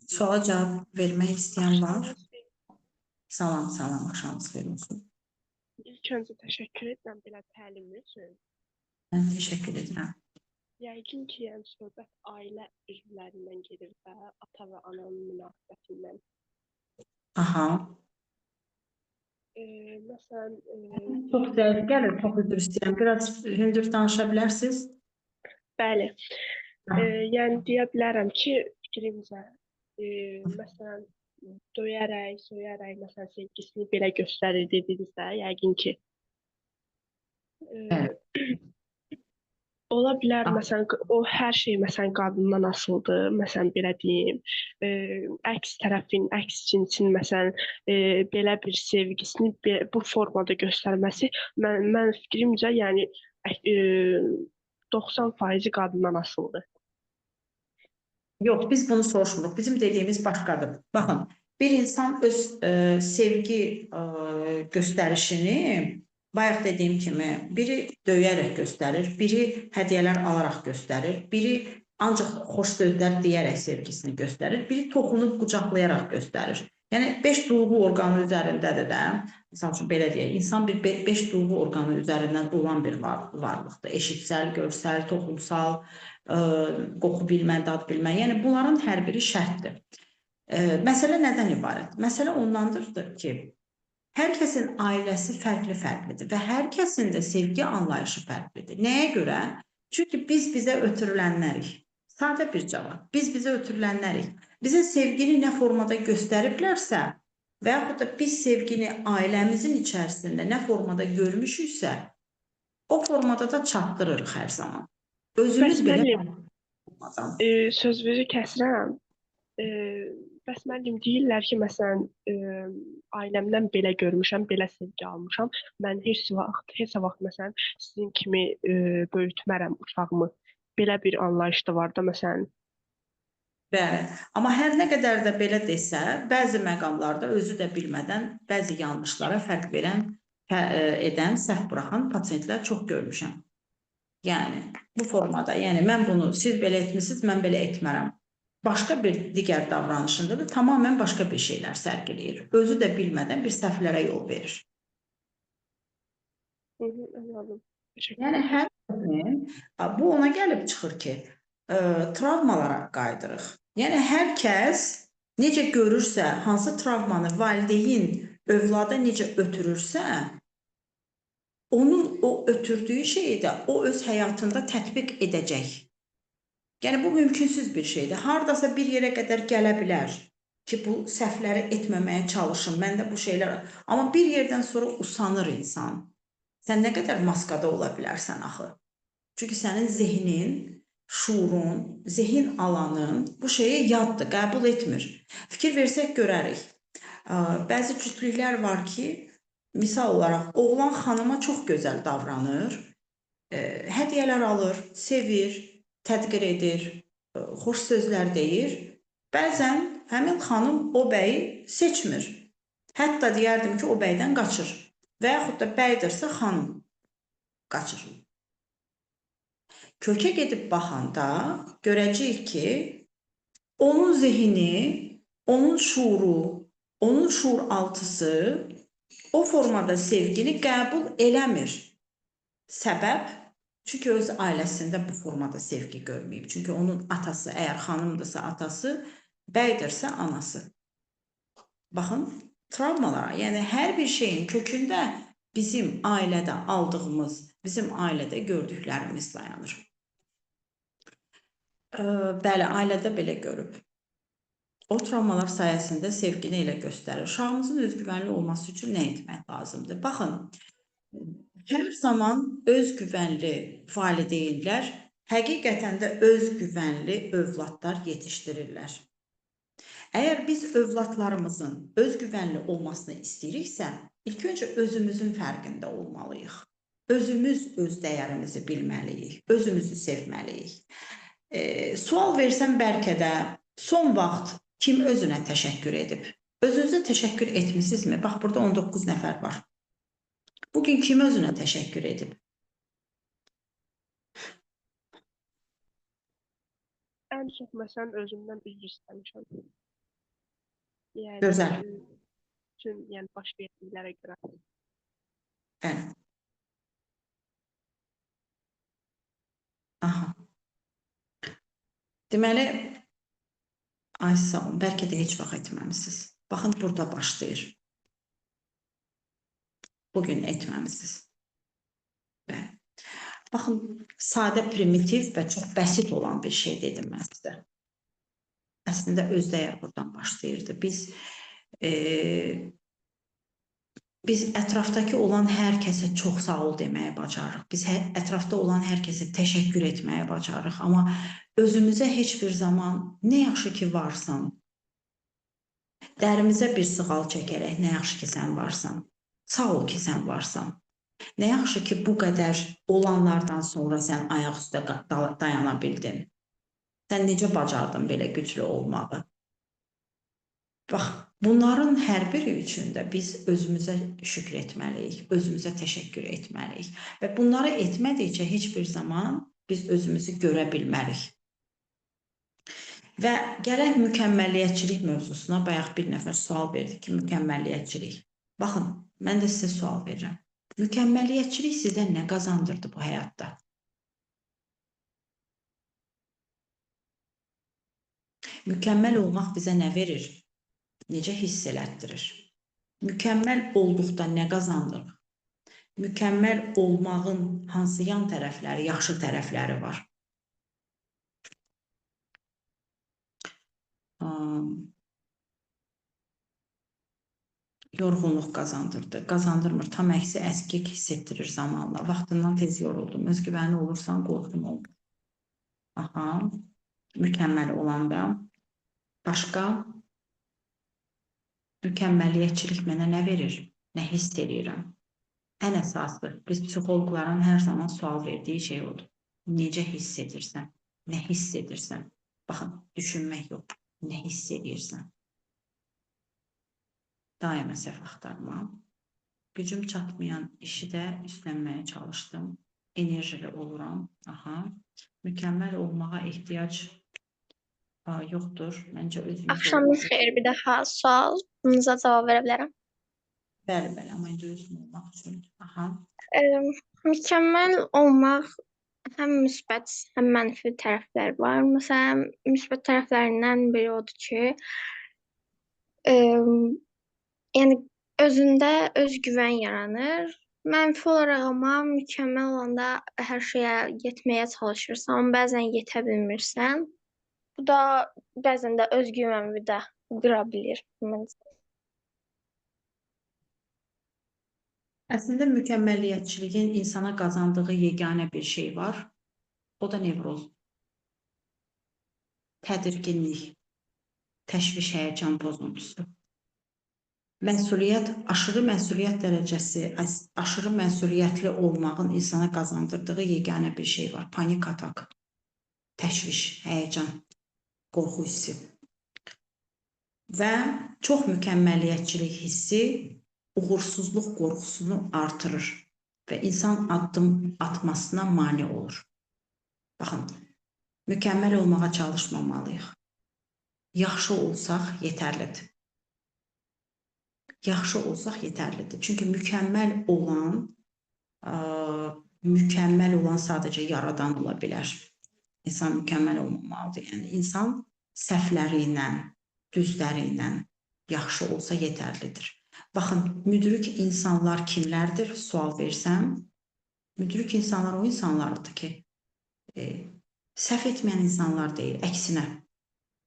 Suala cavab vermək istəyən var. Axşamınız xeyir. Salam, salam, axşamınız xeyir olsun. İlk öncə təşəkkür edirəm belə təlim üçün. Mən təşəkkür edirəm. Yəqin ki, yəni söhbət ailə üzvlərindən gedir və ata və ananın münasibətindən. Aha. Məsələn, Çox zəif gəlir, çox üzr istəyirəm. Biraz hündür danışa bilərsiniz? bəli. Yəni deyə bilərəm ki, fikrimcə, məsələn, döyərək, söyərək, məsələn, sevgisini belə göstərir dedinizsə, yəqin ki, ola bilər, məsələn, o hər şey məsələn qadından asılıdır, məsələn belə deyim, əks tərəfin, əks cinsin məsələn belə bir sevgisini bu formada göstərməsi mən fikrimcə, yəni 90% qadından asılıdır. Yox, biz bunu soruşmuruq. Bizim dediyimiz başqadır. Baxın, bir insan öz sevgi göstərişini bayaq dediyim kimi biri döyərək göstərir, biri hədiyyələr alaraq göstərir, biri ancaq xoş sözlər deyərək sevgisini göstərir, biri toxunub qucaqlayaraq göstərir. Yəni 5 duyğu orqanı üzərindədir də. Məsəl üçün belə deyək, insan bir 5 duyğu orqanı üzərindən olan bir varlıqdır. Eşitsəl, görsəl, toxumsal, qoxu bilmə, dad bilmə. Yəni bunların hər biri şərtdir. Məsələ nədən ibarət? Məsələ ondandır ki, hər kəsin ailəsi fərqli-fərqlidir və hər kəsin də sevgi anlayışı fərqlidir. Nəyə görə? Çünki biz bizə ötürülənlərik. Sadə bir cavab. Biz bizə ötürülənlərik. Bizə sevgini nə formada göstəriblərsə və yaxud da biz sevgini ailəmizin içərisində nə formada görmüşüksə, o formada da çatdırırıq hər zaman. Özümüz belə olmadan. Sözünüzü kəsirəm. Bəs müəllim deyirlər ki, məsələn, ailəmdən belə görmüşəm, belə sevgi almışam. Mən heç vaxt məsələn sizin kimi böyütmərəm uşağımı. Belə bir anlayış da var da məsələn. Bəli. Amma hər nə qədər də belə desə, bəzi məqamlarda özü də bilmədən bəzi yanlışlara fərq edən, səhv buraxan pasientlər çox görmüşəm. Yəni bu formada, yəni mən bunu siz belə etmisiniz, mən belə etmərəm. Başqa bir digər davranışında da tamamilə başqa bir şeylər sərgiləyir. Özü də bilmədən bir səhvlərə yol verir. Anladım. Yəni hər kəsin, bu ona gəlib çıxır ki, travmalara qayıdırıq. Yəni hər kəs necə görürsə, hansı travmanı valideyn övlada necə ötürürsə, onun o ötürdüyü şeyi də o öz həyatında tətbiq edəcək. Yəni bu mümkünsüz bir şeydir. Hardasa bir yerə qədər gələ bilər ki, bu səhvləri etməməyə çalışın. Məndə bu şeylər, amma bir yerdən sonra usanır insan. Sən nə qədər maskada ola bilərsən axı? Çünki sənin zehnin, şuurun, zehin alanın bu şeyə yaddır, qəbul etmir. Fikir versək görərik. Bəzi cütlüklər var ki, misal olaraq oğlan xanıma çox gözəl davranır, hədiyyələr alır, sevir, tədqiq edir, xoş sözlər deyir. Bəzən həmin xanım o bəyi seçmir. Hətta deyərdim ki, o bəydən qaçır. Və yaxud da bəydirsə xanım qaçır. Kökə gedib baxanda görəcəyik ki, onun zehni, onun şuuru, onun şuur altısı o formada sevgini qəbul eləmir. Səbəb? Çünki öz ailəsində bu formada sevgi görməyib. Çünki onun atası, əgər xanımdırsa atası, bəydirsə anası. Baxın, travmalara, yəni hər bir şeyin kökündə bizim ailədə aldığımız, bizim ailədə gördüklərimiz dayanır. Bəli, ailədə belə görüb. O travmalar sayəsində sevgini elə göstərir. Uşağımızın özgüvənli olması üçün nə etmək lazımdır? Baxın, hər zaman özgüvənli valideynlər həqiqətən də özgüvənli övladlar yetişdirirlər. Əgər biz övladlarımızın özgüvənli olmasını istəyiriksə, ilk öncə özümüzün fərqində olmalıyıq. Özümüz öz dəyərimizi bilməliyik, özümüzü sevməliyik. Sual versəm bəlkə də son vaxt kim özünə təşəkkür edib? Özünüzə təşəkkür etmisinizmi? Bax, burada 19 nəfər var. Bugün kim özünə təşəkkür edib? Ən çox məsələn özümdən üzr istəmişəm. Yəni Gözəl. bütün yəni baş verdiklərə görə. Bəli. Aha. Deməli, ay sağ olun, bəlkə də heç vaxt etməmisiniz. Baxın, burada başlayır. Bugün etməmisiniz. Bəli. Baxın, sadə, primitiv və çox bəsit olan bir şey dedim mən sizə. Əslində özdə buradan başlayırdı. Biz ətrafdakı olan hər kəsə çox sağ ol deməyə bacarırıq. Biz ətrafda olan hər kəsə təşəkkür etməyə bacarırıq. Amma özümüzə heç bir zaman nə yaxşı ki varsan, dərimizə bir sığal çəkərək nə yaxşı ki sən varsan, sağ ol ki sən varsan. Nə yaxşı ki bu qədər olanlardan sonra sən ayaq üstə dayana bildin. Sən necə bacardın belə güclü olmağı? Bax, bunların hər biri üçün də biz özümüzə şükür etməliyik, özümüzə təşəkkür etməliyik. Və bunları etmədikcə heç bir zaman biz özümüzü görə bilmərik. Və gələk mükəmməliyyətçilik mövzusuna, bayaq bir nəfər sual verdi ki, mükəmməliyyətçilik. Baxın, mən də sizə sual verirəm. Mükəmməliyyətçilik sizə nə qazandırdı bu həyatda? Mükəmməl olmaq bizə nə verir? Necə hiss elətdirir? Mükəmməl olduqda nə qazandırır? Mükəmməl olmağın hansı yan tərəfləri, yaxşı tərəfləri var? Yorğunluq qazandırdı, qazandırmır, tam əksi əskik hiss etdirir zamanla. Vaxtından tez yoruldum, özgüvəni olursan, qorxun olur. Aha, mükəmməl olanda. Başqa? Mükəmməliyyətçilik mənə nə verir? Nə hiss edirəm? Ən əsası, biz psixoloqların hər zaman sual verdiyi şey odur. Necə hiss edirsən? Nə hiss edirsən? Baxın, düşünmək yox, nə hiss edirsən? Daima səhv axtarma. Gücüm çatmayan işi də üstlənməyə çalışdım. Enerjili oluram. Aha. Mükəmməl olmağa ehtiyac yoxdur. Məncə özümüz Axşamınız xeyir, bir daha sualınıza cavab verə bilərəm. Bəli, amma özüm olmaq üçün. Aha. Mükəmməl olmaq həm müsbət, həm mənfi tərəfləri var. Məsələn, müsbət tərəflərindən biri odur ki, yəni özündə özgüvən yaranır. Mənfi olaraq amma mükəmməl olanda hər şeyə yetməyə çalışırsan, amma bəzən yetə bilmirsən. Bu da bəzən də özgüvəni də qıra bilir. Əslində mükəmməliyyətçiliyin insana qazandığı yeganə bir şey var. O da nevroz. Tədirginlik, təşviş, həyəcan pozuntusu. Məsuliyyət, aşırı məsuliyyət dərəcəsi, aşırı məsuliyyətli olmağın insana qazandırdığı yeganə bir şey var. Panik atak, təşviş, həyəcan, qorxu hissi. Və çox mükəmməliyyətçilik hissi uğursuzluq qorxusunu artırır və insan addım atmasına mane olur. Baxın, mükəmməl olmağa çalışmamalıyıq. Yaxşı olsaq yetərlidir. Yaxşı olsaq yetərlidir. Çünki mükəmməl olan sadəcə yaradan ola bilər. İnsan mükəmməl olmamalıdır. Yəni, insan səhvləri ilə, düzləri ilə yaxşı olsa yetərlidir. Baxın, müdrik insanlar kimlərdir? Sual versəm, müdrik insanlar o insanlardır ki, səhv etməyən insanlar deyil, əksinə.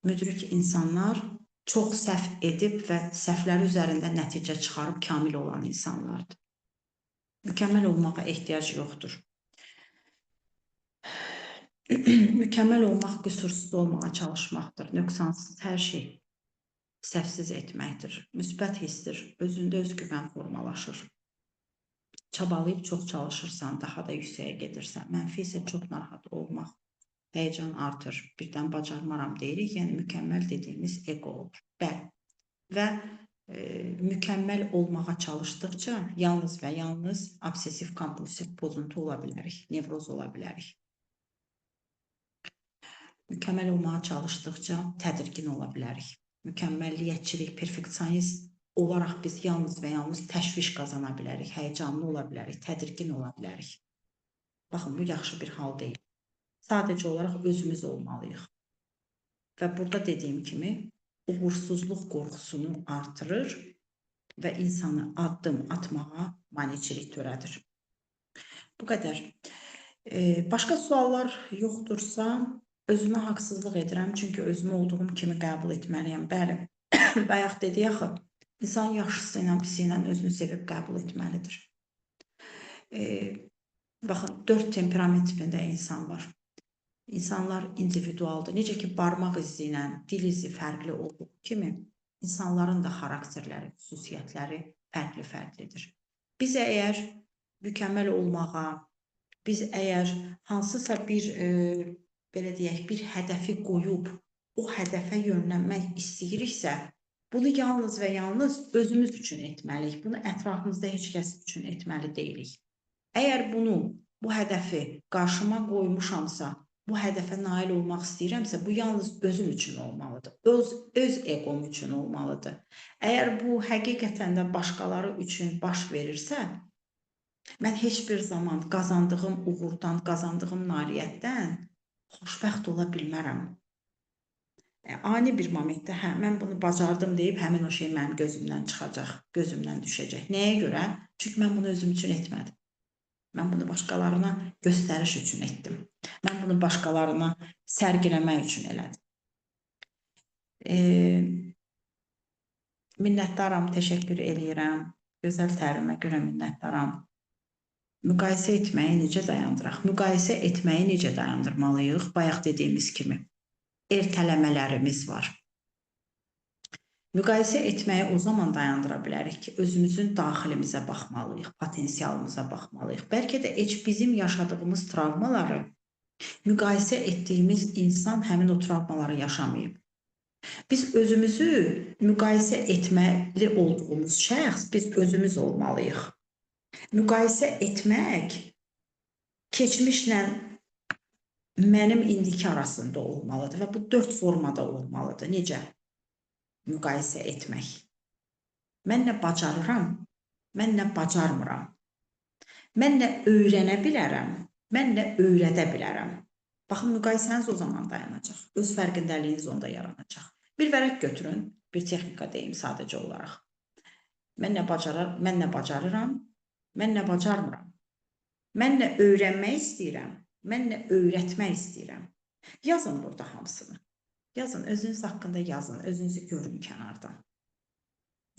Müdrik insanlar çox səhv edib və səhvləri üzərində nəticə çıxarıb kamil olan insanlardır. Mükəmməl olmağa ehtiyac yoxdur. Mükəmməl olmaq qüsursuz olmağa çalışmaqdır. Nöqsansız hər şey səhvsiz etməkdir. Müsbət hissdir. Özündə özgüvən formalaşır. Çabalayıb çox çalışırsan, daha da yüksəyə gedirsən. Mənfi isə çox narahat olmaq. Həyəcan artır. Birdən bacarmaram deyirik. Yəni, mükəmməl dediyimiz ego olur. Bəli. Və mükəmməl olmağa çalışdıqca yalnız və yalnız obsessiv-kompulsiv pozuntu ola bilərik. Nevroz ola bilərik. Mükəmməl olmağa çalışdıqca tədirgin ola bilərik. mükəmməlliyyətçilik, perfeksionist olaraq biz yalnız və yalnız təşviş qazana bilərik, həyəcanlı ola bilərik, tədirgin ola bilərik. Baxın, bu yaxşı bir hal deyil. Sadəcə olaraq özümüz olmalıyıq. Və burada dediyim kimi, uğursuzluq qorxusunu artırır və insanı addım atmağa maneçilik törədir. Bu qədər. Başqa suallar yoxdursa, özümə haqsızlıq edirəm, çünki özümü olduğum kimi qəbul etməliyəm. Bəli, bayaq dedik axı, insan yaxşısı ilə, pisi ilə özünü sevib qəbul etməlidir. Baxın, 4 temperament tipində insan var. İnsanlar individualdır. Necə ki, barmaq izi ilə dil izi fərqli olduğu kimi, insanların da xarakterləri, xüsusiyyətləri fərqli-fərqlidir. Biz əgər mükəmməl olmağa, biz əgər hansısa bir, belə deyək, bir hədəfi qoyub, o hədəfə yönlənmək istəyiriksə, bunu yalnız və yalnız özümüz üçün etməliyik. Bunu ətrafımızda heç kəs üçün etməli deyilik. Əgər bunu, bu hədəfi qarşıma qoymuşamsa, bu hədəfə nail olmaq istəyirəmsə, bu yalnız özüm üçün olmalıdır. Öz eqom üçün olmalıdır. Əgər bu həqiqətən də başqaları üçün baş verirsə, mən heç bir zaman qazandığım uğurdan, qazandığım nailiyyətdən xoşbəxt ola bilmərəm. Ani bir momentdə, hə, mən bunu bacardım deyib, həmin o şey mənim gözümdən çıxacaq, gözümdən düşəcək. Nəyə görə? Çünki mən bunu özüm üçün etmədim. Mən bunu başqalarına göstəriş üçün etdim. Mən bunu başqalarına sərgiləmək üçün elədim. Minnətdaram, təşəkkür eləyirəm. Gözəl təlimə görə minnətdaram. Müqayisə etməyi necə dayandıraq? Müqayisə etməyi necə dayandırmalıyıq? Bayaq dediyimiz kimi, ertələmələrimiz var. Müqayisə etməyi o zaman dayandıra bilərik ki, özümüzün daxilimizə baxmalıyıq, potensialımıza baxmalıyıq. Bəlkə də heç bizim yaşadığımız travmaları müqayisə etdiyimiz insan həmin o travmaları yaşamayıb. Biz özümüzü müqayisə etməli olduğumuz şəxs, biz özümüz olmalıyıq. Müqayisə etmək keçmişlə mənim indiki arasında olmalıdır və bu 4 formada olmalıdır. Necə? Müqayisə etmək. Mən nə bacarıram, mən nə bacarmıram. Mən nə öyrənə bilərəm, mən nə öyrədə bilərəm. Baxın, müqayisəniz o zaman dayanacaq. Öz fərqindəliyiniz onda yaranacaq. Bir vərəq götürün, bir texnika deyim sadəcə olaraq. Mən nə bacarıram, mən nə bacarmıram. Mən nə öyrənmək istəyirəm, mən nə öyrətmək istəyirəm. Yazın burada hamısını. Yazın, özünüz haqqında yazın, özünüzü görün kənardan.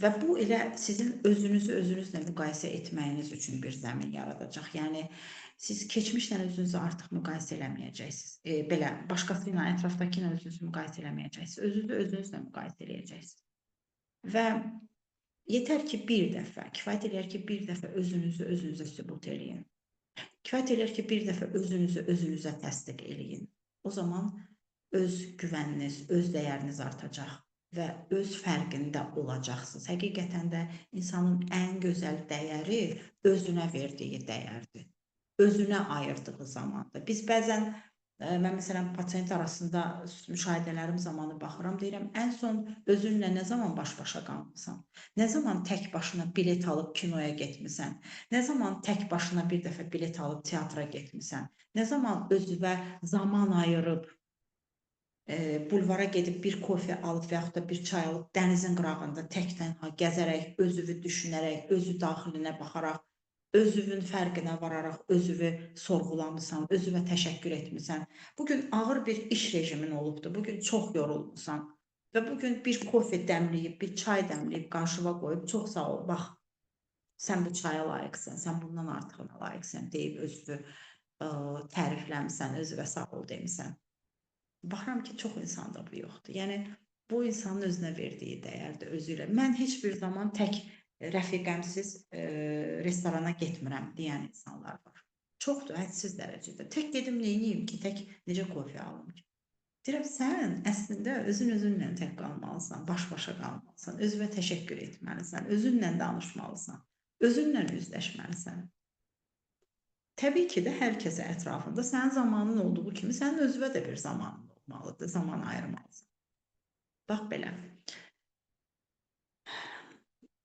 Və bu elə sizin özünüzü özünüzlə müqayisə etməyiniz üçün bir zəmin yaradacaq. Yəni, siz keçmişlə özünüzü artıq müqayisə eləməyəcəksiniz. Belə, başqası ilə, ətrafdakı ilə özünüzü müqayisə eləməyəcəksiniz. Özünüzü özünüzlə müqayisə eləyəcəksiniz. Və yetər ki, bir dəfə, kifayət eləyər ki, bir dəfə özünüzü özünüzə sübut eləyin. Kifayət eləyər ki, bir dəfə özünüzü özünüzə təsdiq eləyin. O zaman öz güvəniniz, öz dəyəriniz artacaq və öz fərqində olacaqsınız. Həqiqətən də insanın ən gözəl dəyəri özünə verdiyi dəyərdir. Özünə ayırdığı zamandır. Biz bəzən, mən məsələn, pasiyent arasında müşahidələrim zamanı baxıram, deyirəm, ən son özünlə nə zaman baş-başa qalmısan? Nə zaman tək başına bilet alıb kinoya getmisən? Nə zaman tək başına bir dəfə bilet alıb teatra getmisən? Nə zaman özünə zaman ayırıb, bulvara gedib bir kofe alıb və yaxud da bir çay alıb dənizin qırağında tək-tənha gəzərək, özünü düşünərək, özü daxilinə baxaraq, özünün fərqinə vararaq, özünü sorğulamısan, özünə təşəkkür etmisən. Bugün ağır bir iş rejimin olubdur, bugün çox yorulmusan və bugün bir kofe dəmləyib, bir çay dəmləyib, qarşıva qoyub, çox sağ ol, bax, sən bu çaya layiqsən, sən bundan artıqına layiqsən deyib özünü tərifləmisən, özünə sağ ol demisən. Baxıram ki, çox insanda bu yoxdur. Yəni, bu insanın özünə verdiyi dəyərdir, özü ilə. Mən heç bir zaman tək rəfiqəmsiz restorana getmirəm deyən insanlar var. Çoxdur, hədsiz dərəcədə. Tək gedim, neyniyim ki, tək necə kofe alım ki? Deyirəm, sən əslində özünlə tək qalmalısan, baş-başa qalmalısan, özünə təşəkkür etməlisən, özünlə danışmalısan, özünlə üzləşməlisən. Təbii ki də hər kəsə ətrafında sənin zamanın olduğu kimi sənin özünə də bir zamanın olmalıdır, zaman ayırmalısan. Bax belə.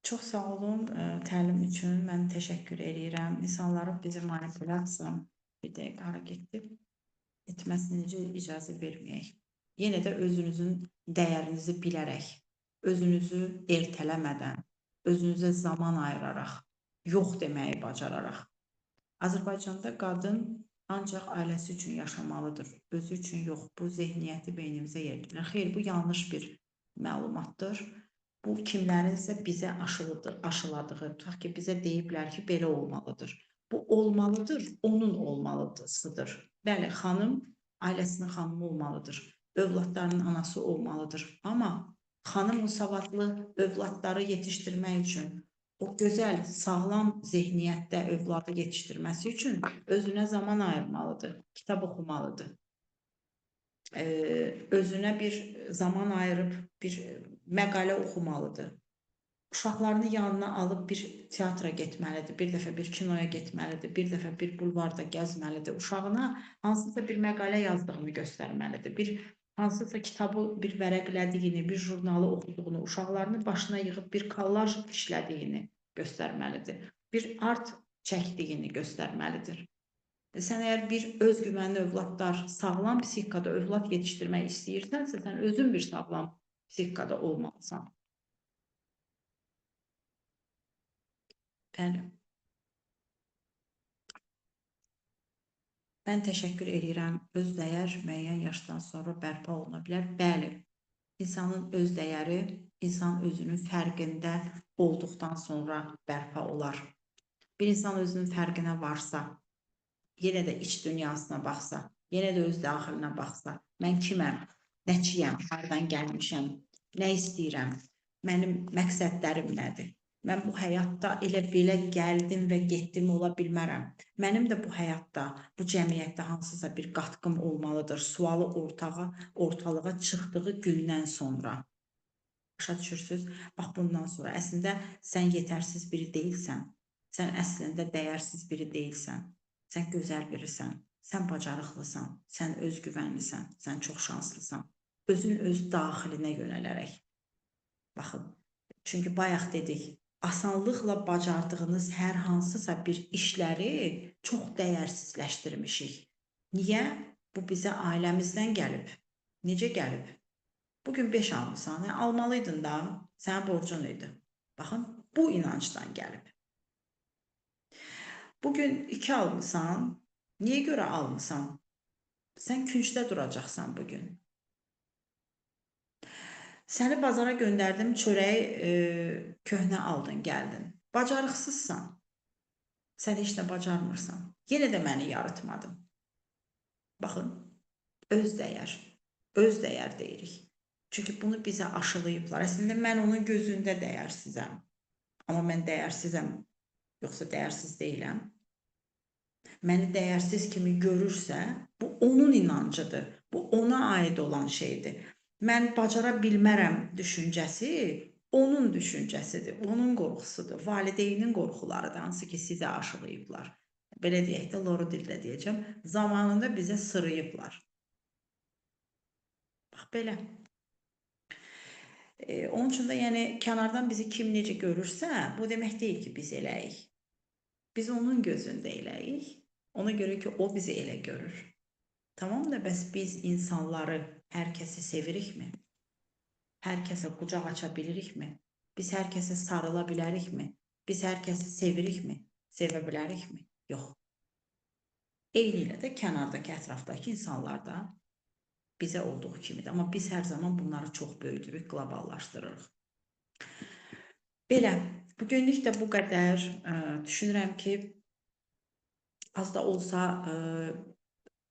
Çox sağ olun təlim üçün. Mən təşəkkür edirəm. İnsanların bizi manipulyasiya bir dəqiqə hara getdi. Etməsinə necə icazə verməyək. Yenə də özünüzün dəyərinizi bilərək, özünüzü ertələmədən, özünüzə zaman ayıraraq, yox deməyi bacararaq. Azərbaycanda qadın ancaq ailəsi üçün yaşamalıdır, özü üçün yox. Bu zehniyyəti beynimizə yerləşdirir. Xeyr, bu yanlış bir məlumatdır. Bu kimlərinsə bizə aşıladığı, tutaq ki, bizə deyiblər ki, belə olmalıdır. Bu olmalıdır, onun olmalısıdır. Bəli, xanım ailəsinin xanımı olmalıdır, övladlarının anası olmalıdır. Amma xanım o savadlı övladları yetişdirmək üçün, o gözəl, sağlam zehniyyətdə övladı yetişdirməsi üçün özünə zaman ayırmalıdır, kitab oxumalıdır. Özünə bir zaman ayırıb bir məqalə oxumalıdır. Uşaqlarını yanına alıb bir teatra getməlidir, bir dəfə bir kinoya getməlidir, bir dəfə bir bulvarda gəzməlidir. Uşağına hansısa bir məqalə yazdığını göstərməlidir, bir hansısa kitabı bir vərəqlədiyini, bir jurnalı oxuduğunu, uşaqlarını başına yığıb bir kollaj işlədiyini göstərməlidir, bir art çəkdiyini göstərməlidir. Sən əgər bir özgüvənli övladlar, sağlam psixikada övlad yetişdirmək istəyirsənsə, sən özün bir sağlam psixikada olmalısan. Bəli. Mən təşəkkür edirəm. Öz dəyər müəyyən yaşdan sonra bərpa oluna bilər. Bəli, insanın öz dəyəri, insan özünün fərqində olduqdan sonra bərpa olar. Bir insan özünün fərqinə varsa, yenə də iç dünyasına baxsa, yenə də öz daxilinə baxsa, mən kiməm, nəçiyəm, hardan gəlmişəm, nə istəyirəm, mənim məqsədlərim nədir? Mən bu həyatda elə belə gəldim və getdim ola bilmərəm. Mənim də bu həyatda, bu cəmiyyətdə hansısa bir qatqım olmalıdır. Sualı ortalığa çıxdığı gündən sonra. Başa düşürsünüz? Bax, bundan sonra əslində sən yetərsiz biri deyilsən. Sən əslində dəyərsiz biri deyilsən. Sən gözəl birisən. Sən bacarıqlısan. Sən özgüvənlisən. Sən çox şanslısan. Özün öz daxilinə yönələrək. Baxın, çünki bayaq dedik, asanlıqla bacardığınız hər hansısa bir işləri çox dəyərsizləşdirmişik. Niyə? Bu bizə ailəmizdən gəlib. Necə gəlib? Bugün 5 almısan, almalıydın da, sənin borcun idi. Baxın, bu inancdan gəlib. Bugün 2 almısan, niyə görə almısan? Sən küncdə duracaqsan bugün. Səni bazara göndərdim, çörəyi köhnə aldın, gəldin. Bacarıqsızsan, sən heç nə bacarmırsan. Yenə də məni yarıtmadın. Baxın, öz dəyər deyirik. Çünki bunu bizə aşılayıblar. Əslində mən onun gözündə dəyərsizəm. Amma mən dəyərsizəm, yoxsa dəyərsiz deyiləm. Məni dəyərsiz kimi görürsə, bu onun inancıdır. Bu ona aid olan şeydir. Mən bacara bilmərəm düşüncəsi onun düşüncəsidir, onun qorxusudur, valideynin qorxularıdır, hansı ki sizə aşılayıblar. Belə deyək də, loru dillə deyəcəm, zamanında bizə sırıyıblar. Bax, belə. Onun üçün də, yəni, kənardan bizi kim necə görürsə, bu demək deyil ki, biz eləyik. Biz onun gözündə eləyik, ona görə ki, o bizi elə görür. Tamam da, bəs biz insanları, hər kəsi sevirikmi? Hər kəsə qucaq aça bilirikmi? Biz hər kəsə sarıla bilərikmi? Biz hər kəsi sevirikmi? Sevə bilərikmi? Yox. Eyni ilə də kənardakı, ətrafdakı insanlar da bizə olduğu kimidir. Amma biz hər zaman bunları çox böyüdürük, qloballaşdırırıq. Belə, bugünlük də bu qədər. Düşünürəm ki, az da olsa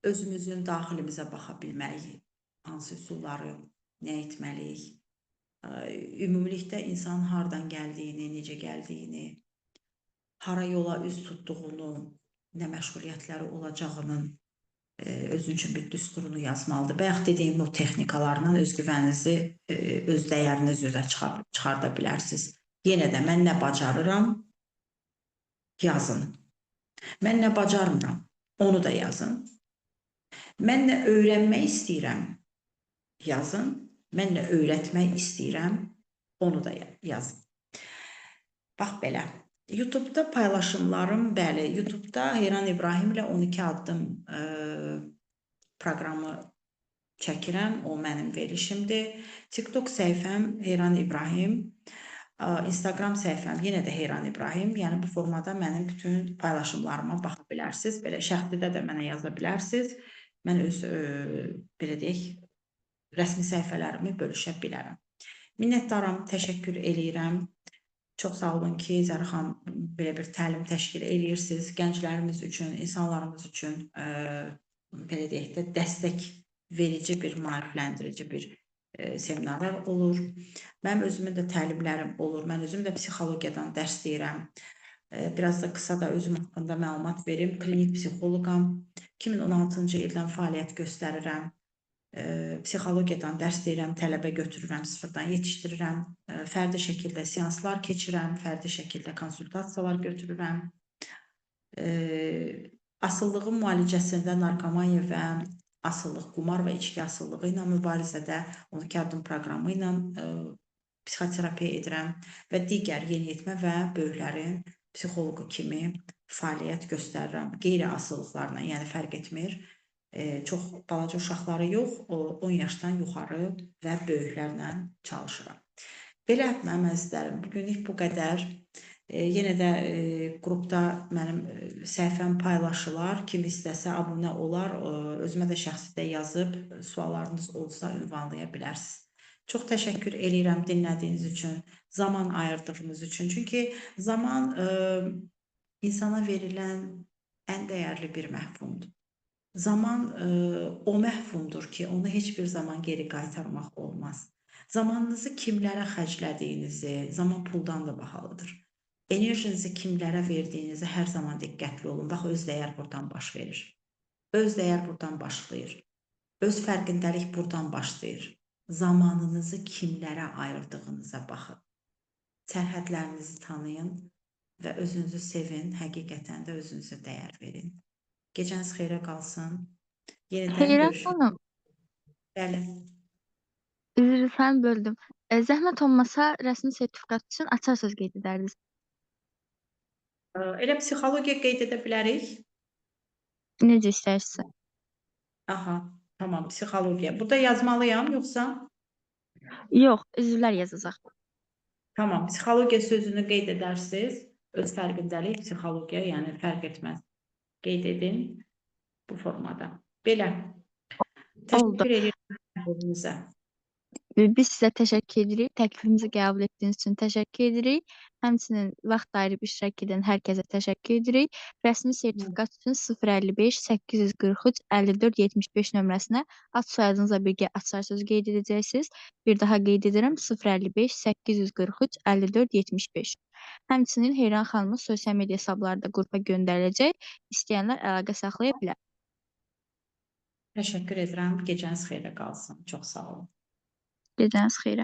özümüzün daxilimizə baxa bilməliyik. Hansı üsulları, nə etməliyik? Ümumilikdə insanın hardan gəldiyini, necə gəldiyini, hara yola üz tutduğunu, nə məşğuliyyətləri olacağının özün üçün bir düsturunu yazmalıdır. Bayaq dediyim o texnikalarla özgüvəninizi, öz dəyərinizi üzə çıxarda bilərsiniz. Yenə də mən nə bacarıram, yazın. Mən nə bacarmıram, onu da yazın. Mən nə öyrənmək istəyirəm, yazın. Mənlə öyrətmək istəyirəm, onu da yazın. Bax belə. YouTube'da paylaşımlarım, bəli, YouTube'da Heyran İbrahimlə 12 addım proqramı çəkirəm, o mənim verilişimdir. TikTok səhifəm Heyran İbrahim, Instagram səhifəm yenə də Heyran İbrahim. Yəni bu formada mənim bütün paylaşımlarıma baxa bilərsiniz. Belə şəxsidə də mənə yaza bilərsiniz. Mən öz belə deyək, rəsmi səhifələrimi bölüşə bilərəm. Minnətdaram, təşəkkür eləyirəm. Çox sağ olun ki, Zərə xanım belə bir təlim təşkil edirsiniz. Gənclərimiz üçün, insanlarımız üçün belə deyək də dəstək verici bir, maarifləndirici bir seminarlar olur. Mənim özümün də təlimlərim olur. Mən özüm də psixologiyadan dərs deyirəm. Biraz da qısa da özüm haqqında məlumat verim. Klinik psixoloqam. 2016-cı ildən fəaliyyət göstərirəm. Psixologiyadan dərs deyirəm, tələbə götürürəm, sıfırdan yetişdirirəm. Fərdi şəkildə seanslar keçirəm, fərdi şəkildə konsultasiyalar götürürəm. Asıllığın müalicəsində narkomaniya və asıllıq, qumar və içki asıllığı ilə mübarizədə 12 addım proqramı ilə psixoterapiya edirəm və digər yeniyetmə və böyüklərin psixoloqu kimi fəaliyyət göstərirəm. Qeyri-asıllıqlarla, yəni fərq etmir. Çox balaca uşaqları yox, 10 yaşdan yuxarı və böyüklərlə çalışıram. Belə mənim əzizlərim, bugünlük bu qədər. Yenə də qrupda mənim səhifəm paylaşılar. Kim istəsə abunə olar, özümə də şəxsidə yazıb suallarınız olsa ünvanlaya bilərsiniz. Çox təşəkkür eləyirəm dinlədiyiniz üçün, zaman ayırdığınız üçün. Çünki zaman insana verilən ən dəyərli bir məhfumdur. Zaman o məhfumdur ki, onu heç bir zaman geri qaytarmaq olmaz. Zamanınızı kimlərə xərclədiyinizi, zaman puldan da bahalıdır. Enerjinizi kimlərə verdiyinizi hər zaman diqqətli olun. Bax, öz dəyər buradan baş verir. Öz dəyər buradan başlayır. Öz fərqindəlik buradan başlayır. Zamanınızı kimlərə ayırdığınıza baxın. Sərhədlərinizi tanıyın və özünüzü sevin, həqiqətən də özünüzə dəyər verin. Gecəniz xeyrə qalsın. Yenidən Heyran görüşürüz. xanım, Bəli. üzr istəyirəm, böldüm. Zəhmət olmasa rəsmi sertifikat üçün açar söz qeyd edərdiniz. Elə psixologiya qeyd edə bilərik. Necə istəyirsə. Aha, tamam, psixologiya. Burada yazmalıyam, yoxsa? Yox, üzvlər yazacaq. Tamam, psixologiya sözünü qeyd edərsiniz. Öz fərqindəlik, psixologiya, yəni fərq etməz. Qeyd edin bu formada. Belə. Oldu. Təşəkkür edirəm sizə. Biz sizə təşəkkür edirik. Təklifimizi qəbul etdiyiniz üçün təşəkkür edirik. Həmçinin vaxt ayırıb iştirak edən hər kəsə təşəkkür edirik. Rəsmi sertifikat üçün 055 843 54 75 nömrəsinə ad soyadınızla birgə açar söz qeyd edəcəksiniz. Bir daha qeyd edirəm 055 843 54 75. Həmçinin Heyran xanımın sosial media hesabları da qrupa göndəriləcək. İstəyənlər əlaqə saxlaya bilər. Təşəkkür edirəm. Gecəniz xeyrə qalsın. Çox sağ olun. Gecəniz xeyrə.